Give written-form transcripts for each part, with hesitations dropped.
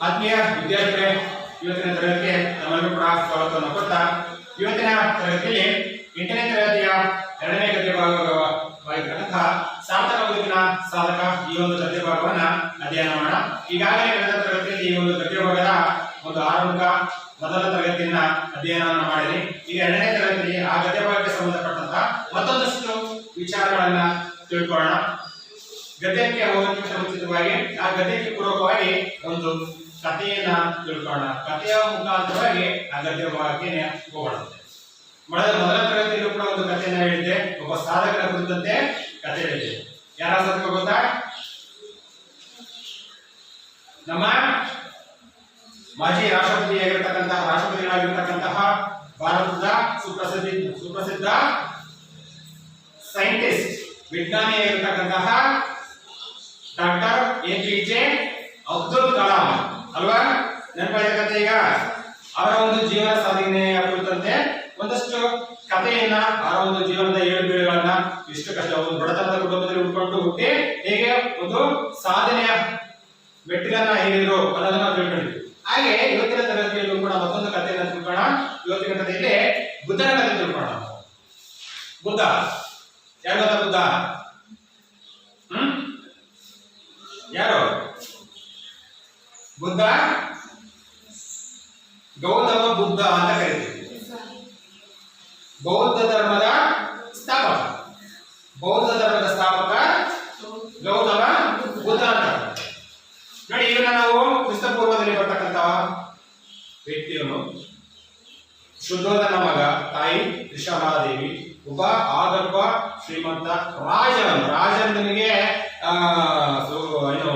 ಆತ್ಮೀಯ ವಿದ್ಯಾರ್ಥಿಗಳೇ, ಇವತ್ತಿನ ತರಗತಿಗೆ ನಮ್ಮನ್ನು ಕೂಡ ಸ್ವಾಗತವನ್ನು ಕೊಡ್ತಾ ಇವತ್ತಿನ ತರಗತಿಯಲ್ಲಿ 8ನೇ ತರಗತಿಯ 2ನೇ ಗದ್ಯ ಭಾಗವಾಗಿರತಕ್ಕಂತಹ ಸಾರ್ಥಕ ಬದುಕಿನ ಸಾಧಕ ಈ ಒಂದು ಗದ್ಯ ಭಾಗವನ್ನ ಅಧ್ಯಯನ ಮಾಡೋಣ. ಈಗಾಗಲೇ ಕಳೆದ ತರಗತಿಯಲ್ಲಿ ಈ ಒಂದು ಗದ್ಯ ಭಾಗದ ಒಂದು ಆರಂಭಿಕ ಮೊದಲ ತರಗತಿಯನ್ನ ಅಧ್ಯಯನವನ್ನು ಮಾಡಿರಿ. ಈಗ 2ನೇ ತರಗತಿಯಲ್ಲಿ ಆ ಗದ್ಯ ಭಾಗಕ್ಕೆ ಸಂಬಂಧಪಟ್ಟಂತಹ ಮತ್ತೊಂದಷ್ಟು ವಿಚಾರಗಳನ್ನ ತಿಳ್ಕೊಳ್ಳೋಣ. ಗದ್ಯಕ್ಕೆ ಹೋಗೋದಕ್ಕಿಂತ ಮುಂಚಿತವಾಗಿ ಆ ಗದ್ಯಕ್ಕೆ ಪೂರ್ವಕವಾಗಿ ಒಂದು ಕಥೆಯನ್ನ ತಿಳ್ಕೊಳ್ಳೋಣ. ಕಥೆಯ ಮುಖಾಂತರವಾಗಿ ಆ ಗದ್ಯ ಭಾಗಕ್ಕೆ ಹೋಗೋಣ. ಮೊದಲ ತರಗತಿಯಲ್ಲೂ ಕೂಡ ಒಂದು ಕಥೆಯನ್ನ ಹೇಳಿದ್ದೆ, ಒಬ್ಬ ಸಾಧಕರ ಕುರಿತಂತೆ ಕಥೆ ಹೇಳಿದ್ದೆ. ಯಾರ ಸಾಧಕ ಗೊತ್ತಾ? ನಮ್ಮ ಮಾಜಿ ರಾಷ್ಟ್ರಪತಿಗಳಾಗಿರ್ತಕ್ಕಂತಹ ಭಾರತದ ಸುಪ್ರಸಿದ್ಧ ಸೈಂಟಿಸ್ಟ್ ವಿಜ್ಞಾನಿಯಾಗಿರ್ತಕ್ಕಂತಹ ಡಾಕ್ಟರ್ APJ ಅಬ್ದುಲ್ ಕಲಾಂ ಅಲ್ವಾ? ನೆನಪಾದ ಕಥೆ. ಈಗ ಅವರ ಒಂದು ಜೀವನ ಸಾಧನೆಯ ಕುರಿತಂತೆ ಒಂದಷ್ಟು ಕಥೆಯನ್ನ, ಅವರ ಒಂದು ಜೀವನದ ಏಳುಬೀಳುಗಳನ್ನ, ಇಷ್ಟು ಕಷ್ಟ ಒಂದು ಬಡತನದ ಕುಟುಂಬದಲ್ಲಿ ಉಳ್ಕೊಂಡು ಹುಟ್ಟಿ ಹೇಗೆ ಒಂದು ಸಾಧನೆಯ ಮೆಟ್ಟಿಲನ್ನ ಏರಿದ್ರು ಅನ್ನೋದನ್ನ ತಿಳ್ಕೊಂಡಿದ್ವಿ. ಹಾಗೆ ಇವತ್ತಿನ ತರಗತಿಯಲ್ಲೂ ಕೂಡ ಮತ್ತೊಂದು ಕಥೆಯನ್ನ ತಿಳ್ಕೊಳ್ಳೋಣ. ಇವತ್ತಿನ ಕಥೆಯಲ್ಲಿ ಬುದ್ಧನ ಕಥೆ ತಿಳ್ಕೊಳ್ಳೋಣ. ಬುದ್ಧ ಯಾರು ಗೊತ್ತಾ? ಬುದ್ಧ ಯಾರು? ಬುದ್ಧ ಗೌತಮ ಬುದ್ಧ ಅಂತ ಕರೀತೀವಿ. ಬೌದ್ಧ ಧರ್ಮದ ಸ್ಥಾಪಕ ಗೌತಮ ಬುದ್ಧ ಅಂತ ನೋಡಿ. ಇವನ್ನ ನಾವು ಕ್ರಿಸ್ತಪೂರ್ವದಲ್ಲಿ ಬರ್ತಕ್ಕಂತಹ ವ್ಯಕ್ತಿಯವನು, ಶುದ್ಧೋಧನ ಮಗ, ತಾಯಿ ತ್ರಿಶಾಲಾದೇವಿ, ಒಬ್ಬ ಆಗರ್ಭ ಶ್ರೀಮಂತ ರಾಜನಿಗೆ ಏನು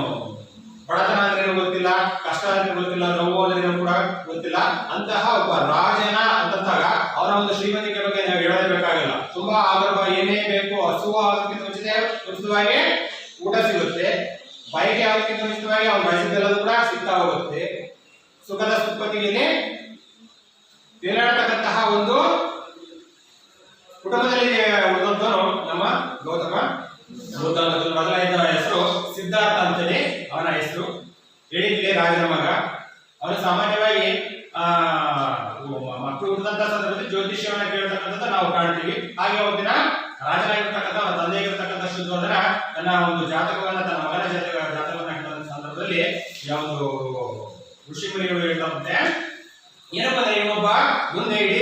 ಬಡತನ ಅಂದ್ರೆ ಗೊತ್ತಿಲ್ಲ, ಕಷ್ಟ ಅಂದ್ರೆ ಗೊತ್ತಿಲ್ಲ, ನೋವು ಅಂದ್ರೆ ಕೂಡ ಗೊತ್ತಿಲ್ಲ. ಅಂತಹ ಒಬ್ಬ ರಾಜನ ಅಂತಂದಾಗ ಅವರ ಒಂದು ಶ್ರೀಮಂತಿಕೆ ಬಗ್ಗೆ ನಾವು ಹೇಳಲೇಬೇಕಾಗಿಲ್ಲ. ತುಂಬಾ ಆಗರ್ಭ, ಏನೇ ಬೇಕು ಹಸುವಾಗಕ್ಕಿಂತ ಮುಂಚಿತವಾಗಿ ಊಟ ಸಿಗುತ್ತೆ, ಬಯಕೆ ಆಗೋಕ್ಕಿಂತ ಮುಂಚಿತವಾಗಿ ಅವ್ನು ಬಯಸಿದ್ದೆಲ್ಲದೂ ಕೂಡ ಸಿಗ್ತಾ ಹೋಗುತ್ತೆ. ಸುಖದ ಸುಪ್ಪತ್ತಿಗೆ ತೇಲಾಡತಕ್ಕಂತಹ ಒಂದು ಕುಟುಂಬದಲ್ಲಿ ಉಳಿದಂತವನು ನಮ್ಮ ಗೌತಮ ಬುದ್ಧ. ಮೊದಲನೆಯ ಹೆಸರು ಸಿದ್ಧಾರ್ಥ ಅಂತೇಳಿ ಅವನ ಹೆಸರು. ಹೇಳಿದ್ವಿ ರಾಜನ ಮಗ. ಅವನು ಸಾಮಾನ್ಯವಾಗಿ ಮಕ್ಕಳು ಹುಟ್ಟಿದಂತ ಸಂದರ್ಭದಲ್ಲಿ ಜ್ಯೋತಿಷ್ಯವನ್ನ ಕೇಳತಕ್ಕಂಥದ್ದು ನಾವು ಕಾಣ್ತೀವಿ. ಹಾಗೆ ಒಬ್ಬನ ರಾಜನಾಗಿರ್ತಕ್ಕಂಥ ತಂದೆಯಾಗಿರ್ತಕ್ಕಂಥ ಶುದ್ಧೋಧನ ತನ್ನ ಒಂದು ಜಾತಕವನ್ನ, ತನ್ನ ಮಗನ ಜಾತಕವನ್ನ ಹೇಳಿದ ಸಂದರ್ಭದಲ್ಲಿ ಯಾವುದು ಋಷಿ ಮುನಿಗಳು ಹೇಳ್ತಂತೆ, ಏನಪ್ಪ ಅಂದ್ರೆ ಇವನೊಬ್ಬ ಮುಂದೆ ಇಡೀ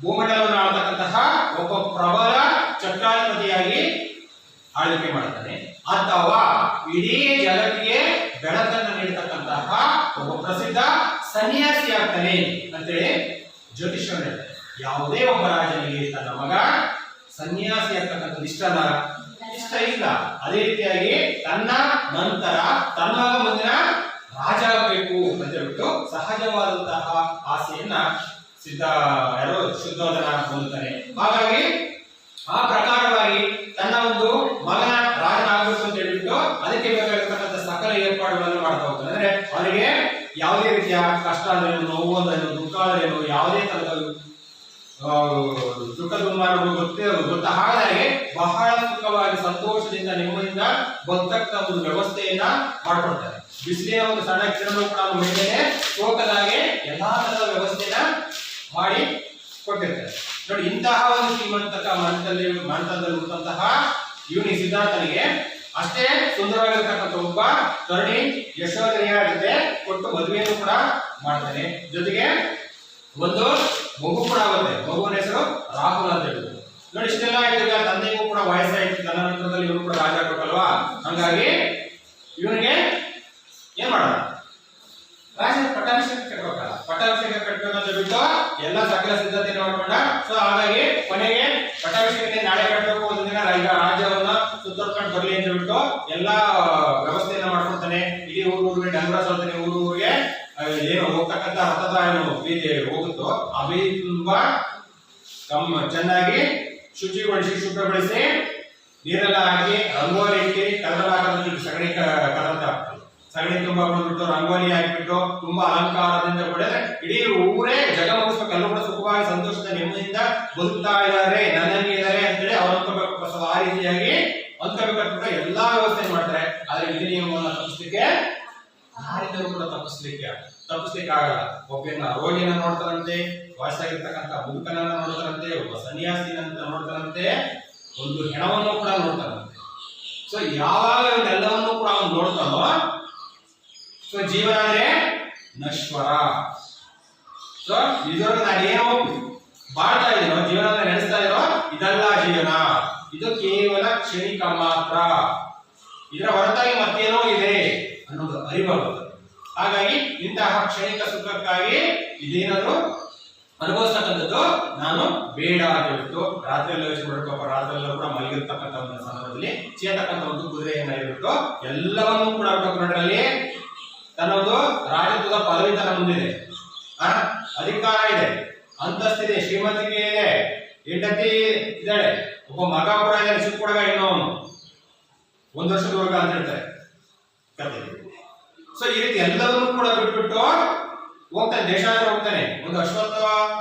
ಭೂಮಂಡಲವನ್ನು ಆಳ್ತಕ್ಕಂತಹ ಒಬ್ಬ ಪ್ರಬಲ ಚಕ್ರಾಧಿಪತಿಯಾಗಿ ಆಳ್ವಿಕೆ ಮಾಡ್ತಾನೆ, ಅಥವಾ ಇಡೀ ಜಗತ್ತಿಗೆ ಬೆಳಕನ್ನು ನೀಡತಕ್ಕಂತಹ ಒಬ್ಬ ಪ್ರಸಿದ್ಧ ಸನ್ಯಾಸಿ ಆಗ್ತಾನೆ ಅಂತೇಳಿ ಜ್ಯೋತಿಷ್ಯ ಹೇಳ್ತಾರೆ. ಯಾವುದೇ ಒಬ್ಬ ರಾಜನಿಗೆ ತನ್ನ ಮಗ ಸನ್ಯಾಸಿ ಆಗ್ತಕ್ಕಂಥದ್ದು ಇಷ್ಟ ಇಲ್ಲ. ಅದೇ ರೀತಿಯಾಗಿ ತನ್ನ ನಂತರ ತನ್ನ ಮಗ ಮುಂದಿನ ರಾಜ ಆಗಬೇಕು ಅಂತ ಹೇಳ್ಬಿಟ್ಟು ಸಹಜವಾದಂತಹ ಆಸೆಯನ್ನ ಶುದ್ಧೋಧನ ಹೊಂದುತ್ತಾನೆ. ಹಾಗಾಗಿ ಆ ಪ್ರಕಾರವಾಗಿ ತನ್ನ ಒಂದು ಮಗನ ರಾಜನಾಗಬೇಕು ಅಂತ ಹೇಳ್ಬಿಟ್ಟು ಅದಕ್ಕೆ ಬೇಕಾಗಿರ್ತಕ್ಕಂಥ ಸಕಲ ಏರ್ಪಾಡುಗಳನ್ನು ಮಾಡ್ತಾ ಹೋಗ್ತಾನೆ. ಅಂದ್ರೆ ಅವನಿಗೆ ಯಾವುದೇ ರೀತಿಯ ಕಷ್ಟ ಅಂದ್ರೇನು, ನೋವು ಅಂದ್ರೇನು, ದುಃಖ ಅಂದ್ರೇನು, ಯಾವುದೇ ತರದ ದುಃಖ ದುಮ್ಮಾನಗಳು ಗೊತ್ತಾಗದಾಗೆ ಬಹಳ ಸುಖವಾಗಿ ಸಂತೋಷದಿಂದ ನೆಮ್ಮದಿಯಿಂದ ಬದುಕಕ್ಕ ಒಂದು ವ್ಯವಸ್ಥೆಯನ್ನ ಮಾಡ್ಕೊಡ್ತಾರೆ. ಬಿಸಿಲಿನ ಒಂದು ಸಣ್ಣ ಕಿರಣಗಳು ಕೂಡ ಮೇಲೆ ಸೋಕದಾಗೆ ಎಲ್ಲಾ ತರದ ವ್ಯವಸ್ಥೆಯನ್ನ ಮಾಡಿ ಕೊಟ್ಟಿರ್ತಾರೆ. ನೋಡಿ, ಇಂತಹ ಒಂದು ಶ್ರೀಮಂತಕ ಮಂತ್ರದಲ್ಲಿ ಹುಟ್ಟಂತಹ ಇವನಿ ಸಿದ್ಧಾರ್ಥನಿಗೆ ಅಷ್ಟೇ ಸುಂದರವಾಗಿರ್ತಕ್ಕಂಥ ಒಬ್ಬ ತರುಣಿ ಯಶೋಧನೆಯ ಜೊತೆ ಕೊಟ್ಟು ಮದುವೆಯನ್ನು ಕೂಡ ಮಾಡ್ತಾನೆ. ಜೊತೆಗೆ ಒಂದು ಮಗು ಕೂಡ ಆಗುತ್ತೆ. ಮಗುವಿನ ಹೆಸರು ರಾಹುಲ್ ಅಂತ ಹೇಳಿದ್ರು. ನೋಡಿ, ಇಷ್ಟೆಲ್ಲ ಈಗ ತಂದೆಗೂ ಕೂಡ ವಯಸ್ಸಾಯ್ತು, ತನ್ನ ನಂತರದಲ್ಲಿ ಇವನು ಕೂಡ ರಾಜ ಆಗ್ಬೇಕಲ್ವಾ. ಹಂಗಾಗಿ ಇವನಿಗೆ ಏನ್ ಮಾಡೋಣ, ರಾಜನ ಪಟ್ಟಾಭಿಷೇಕ ಕಟ್ಟಬೇಕಲ್ಲ. ಪಟ್ಟಾಭಿಷೇಕ ಕಟ್ಟಬೇಕಂತ ಬಿಟ್ಟು ಎಲ್ಲ ಸಕಲ ಸಿದ್ಧತೆಯನ್ನು ಮಾಡ್ಕೊಂಡ. ಸೊ ಹಾಗಾಗಿ ಕೊನೆಗೆ ಪಟ್ಟಾಭಿಷೇಕ ನಾಳೆ ಕಟ್ಟಬೇಕು, ಒಂದು ದಿನ ರಾಜ್ಯವನ್ನ ಸುತ್ತರ್ಕೊಂಡು ಬರ್ಲಿ ಅಂತ ಬಿಟ್ಟು ಎಲ್ಲಾ ವ್ಯವಸ್ಥೆಯನ್ನ ಮಾಡ್ಕೊಡ್ತಾನೆ. ಇಡೀ ಊರಿಗೆ ಡಂಗುರ ಸೋಲ್ತಾನೆ. ಊರಿಗೆ ಏನು ಹೋಗ್ತಕ್ಕಂಥ ರಥದ ಏನು ಬೀದಿ ಹೋಗುತ್ತೋ ಆ ಬೀದಿ ತುಂಬಾ ಚೆನ್ನಾಗಿ ಶುಚಿಗೊಳಿಸಿ ಶುಭ್ರಗೊಳಿಸಿ ನೀರೆಲ್ಲ ಹಾಕಿ ರಂಗೋಲಿ ಇಟ್ಟು ಕಲರ್ ಸಗಣಿ ತುಂಬಾ ಬಂದ್ಬಿಟ್ಟು ರಂಗೋಲಿ ಹಾಕಿಬಿಟ್ಟು ತುಂಬಾ ಅಲಂಕಾರದಿಂದ ಹೊಡೆದ್ರೆ ಇಡೀ ಊರೇ ಜಗಮಗಿಸ್ಬೇಕು. ಎಲ್ಲರೂ ಕೂಡ ಸುಖವಾಗಿ ಸಂತೋಷದ ನೆಮ್ಮದಿಯಿಂದ ಬದುಕ್ತಾ ಇದ್ದಾರೆ, ನನ್ನಂಗೆ ಇದ್ದಾರೆ ಅಂತೇಳಿ ಅವ್ರು ಅಂದ್ಕೋಬೇಕು. ಆ ರೀತಿಯಾಗಿ ಅಂದ್ಕೋಬೇಕಂತ ಎಲ್ಲಾ ವ್ಯವಸ್ಥೆ ಮಾಡ್ತಾರೆ. ಆದ್ರೆ ವಿಧಿ ನಿಯಮವನ್ನು ತಪ್ಪಿಸಲಿಕ್ಕೆ ಯಾರಿಂದಲೂ ಕೂಡ ತಪ್ಪಿಸ್ಲಿಕ್ಕೆ ಆಗಲ್ಲ. ಒಬ್ಬನ ರೋಗಿನ ನೋಡ್ತಾರಂತೆ, ವಯಸ್ಸಾಗಿರ್ತಕ್ಕಂಥ ಮುದುಕನನ್ನ ನೋಡ್ತಾರಂತೆ, ಒಬ್ಬ ಸನ್ಯಾಸಿನಂತ ನೋಡ್ತಾರಂತೆ, ಒಂದು ಹೆಣವನ್ನು ಕೂಡ ನೋಡ್ತಾರಂತೆ. ಸೊ ಯಾವಾಗ ಇವನ್ನೆಲ್ಲವನ್ನೂ ಕೂಡ ಅವನು ನೋಡ್ತಾನೋ, ಸೊ ಜೀವನ ಅಂದ್ರೆ ನಶ್ವರ. ಸೊ ಇದರೊಳಗೆ ನಾನೇನೋ ಮಾಡ್ತಾ ಇದೀನೋ, ಜೀವನ ನಡೆಸ್ತಾ ಇದೀನೋ, ಇದೆಲ್ಲ ಜೀವನ, ಇದು ಕೇವಲ ಕ್ಷಣಿಕ ಮಾತ್ರ, ಇದರ ಹೊರತಾಗಿ ಮತ್ತೇನೋ ಇದೆ ಅನ್ನೋದು ಅರಿವಾಗುತ್ತದೆ. ಹಾಗಾಗಿ ಇಂತಹ ಕ್ಷಣಿಕ ಸುಖಕ್ಕಾಗಿ ಇದೇನಾದ್ರು ಅನುಭವಿಸ್ತಕ್ಕಂಥದ್ದು ನಾನು ಬೇಡ ಅಂತ ಹೇಳ್ಬಿಟ್ಟು ರಾತ್ರಿಯಲ್ಲಿ ಯೋಚನೆ ಮಾಡ್ಕೊಪ್ಪ, ರಾತ್ರಿಯೆಲ್ಲ ಕೂಡ ಮಲಗಿರ್ತಕ್ಕಂಥ ಒಂದು ಸಂದರ್ಭದಲ್ಲಿ ಚೇತಕ್ಕಂಥ ಒಂದು ಕುದುರೆಯನ್ನ ಇರ್ಬಿಟ್ಟು ಎಲ್ಲವನ್ನೂ ಕೂಡ ನೋಡ್ರಲ್ಲಿ ತನ್ನೊಂದು ರಾಜತ್ವದ ಪದವಿ ತನ್ನ ಮುಂದಿದೆ, ಅಧಿಕಾರ ಇದೆ, ಅಂತಸ್ತಿದೆ, ಶ್ರೀಮಂತಿಕೆ ಇದೆ, ಹೆಂಡತಿ ಇದ್ದಾಳೆ, ಒಬ್ಬ ಮಗ ಕೂಡ ಇದ್ದಾನೆ, ಚಿಕ್ಕ ಹುಡುಗ ಇನ್ನೊವನು 1 ವರ್ಷದ ಹುಡುಗ ಅಂತ ಹೇಳ್ತಾರೆ ಕತೆ. ಸೊ ಈ ರೀತಿ ಎಲ್ಲವನ್ನೂ ಕೂಡ ಬಿಟ್ಬಿಟ್ಟು ಹೋಗ್ತಾನೆ, ದೇಶಾಂತರ ಹೋಗ್ತಾನೆ. ಒಂದು ಅಶ್ವತ್ಥ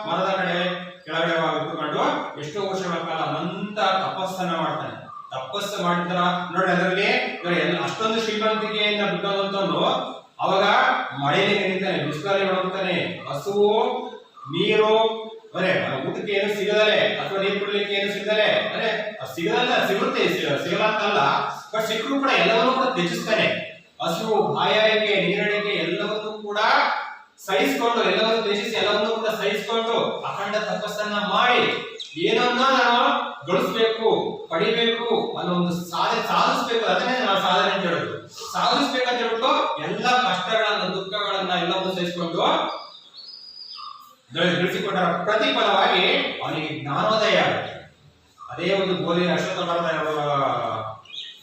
ಮರದ ಕಡೆ ಕೆಳಗಡೆ ಕುತ್ಕೊಂಡು ಎಷ್ಟೋ ವರ್ಷಗಳ ಕಾಲ ಅನಂತ ತಪಸ್ಸನ್ನ ಮಾಡ್ತಾನೆ. ತಪಸ್ಸು ಮಾಡಿದ್ರ ನೋಡಿ, ಅದರಲ್ಲಿ ಅಷ್ಟೊಂದು ಶ್ರೀಮಂತಿಕೆಯಿಂದ ಬಿಟ್ಟಂತಂದು ಅವಾಗ ಮಳೆಯಲ್ಲಿ ನೆನೀತಾನೆ, ಬಿಸಿಲಲ್ಲಿ ಒಣಗ್ತಾನೆ, ಹಸುವು ನೀರು ಅಂದ್ರೆ ಊಟಕ್ಕೆ ಏನು ಸಿಗದಲೆ ಅಥವಾ ನೀರು ಕುಡಿಲಿಕ್ಕೆ ಏನು ಸಿಗದಲೆ, ಅಂದ್ರೆ ಸಿಗುತ್ತೆ, ಸಿಗಲ್ಲ ಅಂತಲ್ಲ, ಬಟ್ ಸಿಕ್ಕರೂ ಕೂಡ ಎಲ್ಲವನ್ನೂ ಕೂಡ ತ್ಯಜಿಸ್ತಾನೆ. ಹಸಿವು, ಬಾಯಾರಿಕೆ, ನೀರಡಿಕೆ ಎಲ್ಲವನ್ನೂ ಕೂಡ ಸಹಿಸಿಕೊಂಡು, ಎಲ್ಲವನ್ನು ತ್ಯಜಿಸಿ ಎಲ್ಲವನ್ನೂ ಕೂಡ ಸಹಿಸಿಕೊಂಡು ಅಖಂಡ ತಪಸ್ಸನ್ನ ಮಾಡಿ ಏನನ್ನ ನಾನು ಗಳಿಸ್ಬೇಕು, ಪಡಿಬೇಕು ಅನ್ನೋ ಒಂದು ಸಾಧಿಸ್ಬೇಕು, ಅದನ್ನೇ ನಾವು ಸಾಧನೆ ಅಂತ ಹೇಳೋದು. ಸಾಧಿಸ್ಬೇಕಂತ ಹೇಳ್ಬಿಟ್ಟು ಎಲ್ಲ ಕಷ್ಟಗಳನ್ನ, ದುಃಖಗಳನ್ನ ಎಲ್ಲವನ್ನು ಸಹಿಸಿಕೊಂಡು ಗಳಿಸಿಕೊಂಡರ ಪ್ರತಿಫಲವಾಗಿ ಅವನಿಗೆ ಜ್ಞಾನೋದಯ ಆಗುತ್ತೆ. ಅದೇ ಒಂದು ಅಶ್ವತ್ಥ ಮರದ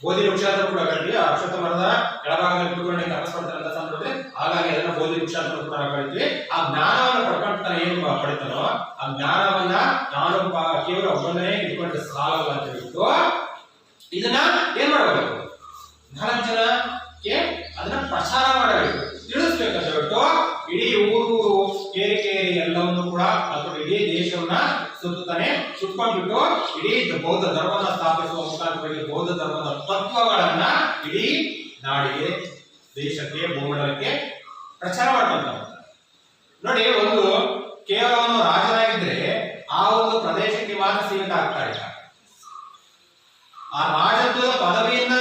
ಬೋಧಿ ವೃಕ್ಷ ಅಂತ ಕೂಡ ಕರಿತೀವಿ. ಅಶ್ವತ್ಥ ಮರದ ಕೆಳಭಾಗದಲ್ಲಿ ಕುತ್ಕೊಂಡು ತಪಸ್ ಮಾಡ್ತಾರೆ ಅಂತ ಸಂದರ್ಭದಲ್ಲಿ ಹಾಗಾಗಿ ಅದನ್ನ ಬೋಧಿ ವೃಕ್ಷ ಅಂತ ಕೂಡ ಕರಿತೀವಿ. ಆ ಜ್ಞಾನವನ್ನು ಪಡ್ಕೊಂತಾನೆ, ಏನು ಪಡಿತಾನೋ ಆ ಜ್ಞಾನವನ್ನ ನಾನು ಕೇವಲ ಒಬ್ಬನೇ ಇಟ್ಕೊಂಡ್ರೆ ಸಾಲಲ್ಲ ಅಂತ ಹೇಳ್ಬಿಟ್ಟು ಇದನ್ನ ಏನ್ ಮಾಡಬೇಕು, 4 ಜನಕ್ಕೆ ಅದನ್ನ ಪ್ರಚಾರ ಮಾಡಬೇಕು, ತಿಳಿಸ್ಬೇಕಂತ ಹೇಳ್ಬಿಟ್ಟು ಇಡೀ ಊರು ಕೇರಿ ಎಲ್ಲವನ್ನು ಕೂಡ ಅಥವಾ ಇಡೀ ದೇಶವನ್ನ ಸುತ್ತಾನೆ. ಸುತ್ಕೊಂಡ್ಬಿಟ್ಟು ಇಡೀ ಬೌದ್ಧ ಧರ್ಮವನ್ನು ಸ್ಥಾಪಿಸುವ ಮುಖಾಂತರ ಬೌದ್ಧ ಧರ್ಮದ ತತ್ವಗಳನ್ನ ಇಡೀ ನಾಡಿಗೆ, ದೇಶಕ್ಕೆ, ಭೂಮಂಡಲಕ್ಕೆ ಪ್ರಚಾರ ಮಾಡ್ಕೊಂತ ನೋಡಿ. ಒಂದು ಕೇವಲ ಒಂದು ರಾಜನಾಗಿದ್ರೆ ಆ ಒಂದು ಪ್ರದೇಶಕ್ಕೆ ಮಾತ್ರ ಸೀಮಿತ ಆಗ್ತಾ ಇಲ್ಲ. ಆ ರಾಜತ್ವದ ಪದವಿಯನ್ನ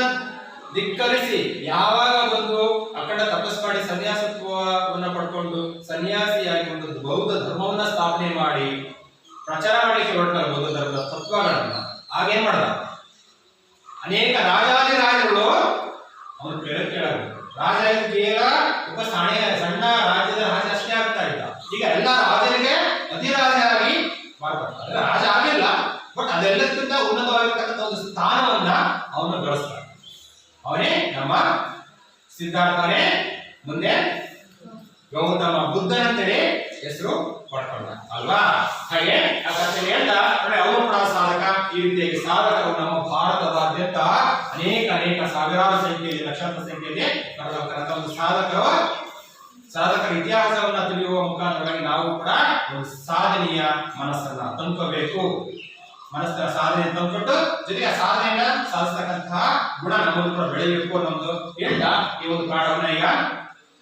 ಧಿಕ್ಕರಿಸಿ ಯಾವಾಗ ಒಂದು ಅಖಂಡ ತಪಸ್ ಮಾಡಿ ಸನ್ಯಾಸತ್ವವನ್ನ ಪಡ್ಕೊಂಡು ಸನ್ಯಾಸಿಯಾಗಿ ಒಂದು ಬೌದ್ಧ ಧರ್ಮವನ್ನ ಸ್ಥಾಪನೆ ಮಾಡಿ ಪ್ರಚಾರ ಮಾಡಲಿಕ್ಕೆ ಹೊರಟಾರ ಬೌದ್ಧ ಧರ್ಮದ ತತ್ವಗಳನ್ನ, ಆಗೇನ್ ಮಾಡ್ದ, ಅನೇಕ ರಾಜಾದಿರಾಜಗಳು ಅವನು ಕೇಳಬಹುದು. ರಾಜ ಕೇವಲ ಒಬ್ಬ ಸಣ್ಣ ರಾಜ್ಯದ ರಾಜ ಅಷ್ಟೇ ಆಗ್ತಾ ಇದ್ದ. ಈಗ ಎಲ್ಲ ರಾಜರಿಗೆ ಅಧಿರಾಜರಾಗಿ ಮಾಡ್ತಾರೆ. ರಾಜ ಆಗಿಲ್ಲ, ಬಟ್ ಅದೆಲ್ಲಕ್ಕಿಂತ ಉನ್ನತವಾಗಿರ್ತಕ್ಕಂಥ ಒಂದು ಸ್ಥಾನವನ್ನ ಅವನು ಗಳಿಸ್ತಾನೆ. ಅವನೇ ನಮ್ಮ ಸಿದ್ಧಾರ್ಥನೇ ಮುಂದೆ ಗೌತಮ ಬುದ್ಧನಂತೇಳಿ ಹೆಸರು ಪಡ್ಕೊಂಡ ಅಲ್ವಾ. ಹಾಗೆ ಆ ಕಥೆ ಹೇಳ್ತಾ ನೋಡಿ, ಅವನು ಕೂಡ ಸಾಧಕ. ಈ ರೀತಿಯಾಗಿ ಸಾಧಕರು ನಮ್ಮ ಭಾರತದಾದ್ಯಂತ ಅನೇಕ ಸಾವಿರಾರು ಸಂಖ್ಯೆಯಲ್ಲಿ, ಲಕ್ಷಾಂತರ ಸಂಖ್ಯೆಯಲ್ಲಿ ಬರತಕ್ಕಂಥ ಒಂದು ಸಾಧಕರ ಇತಿಹಾಸವನ್ನ ತಿಳಿಯುವ ಮುಖಾಂತರವಾಗಿ ನಾವು ಕೂಡ ಒಂದು ಸಾಧನೆಯ ಮನಸ್ಸನ್ನ ತಂದ್ಕೋಬೇಕು. ಮನಸ್ಸಿನ ಸಾಧನೆ ತಂದ್ಕೊಟ್ಟು ಜೊತೆಗೆ ಆ ಸಾಧನೆಯನ್ನ ಸಾಧಿಸತಕ್ಕಂತಹ ಗುಣ ನಮ್ಮಲ್ಲಿ ಕೂಡ ಬೆಳೆಯಬೇಕು ಅನ್ನೋದು ಹೇಳ್ತಾ ಈ ಒಂದು ಪಾಠವನ್ನ ಈಗ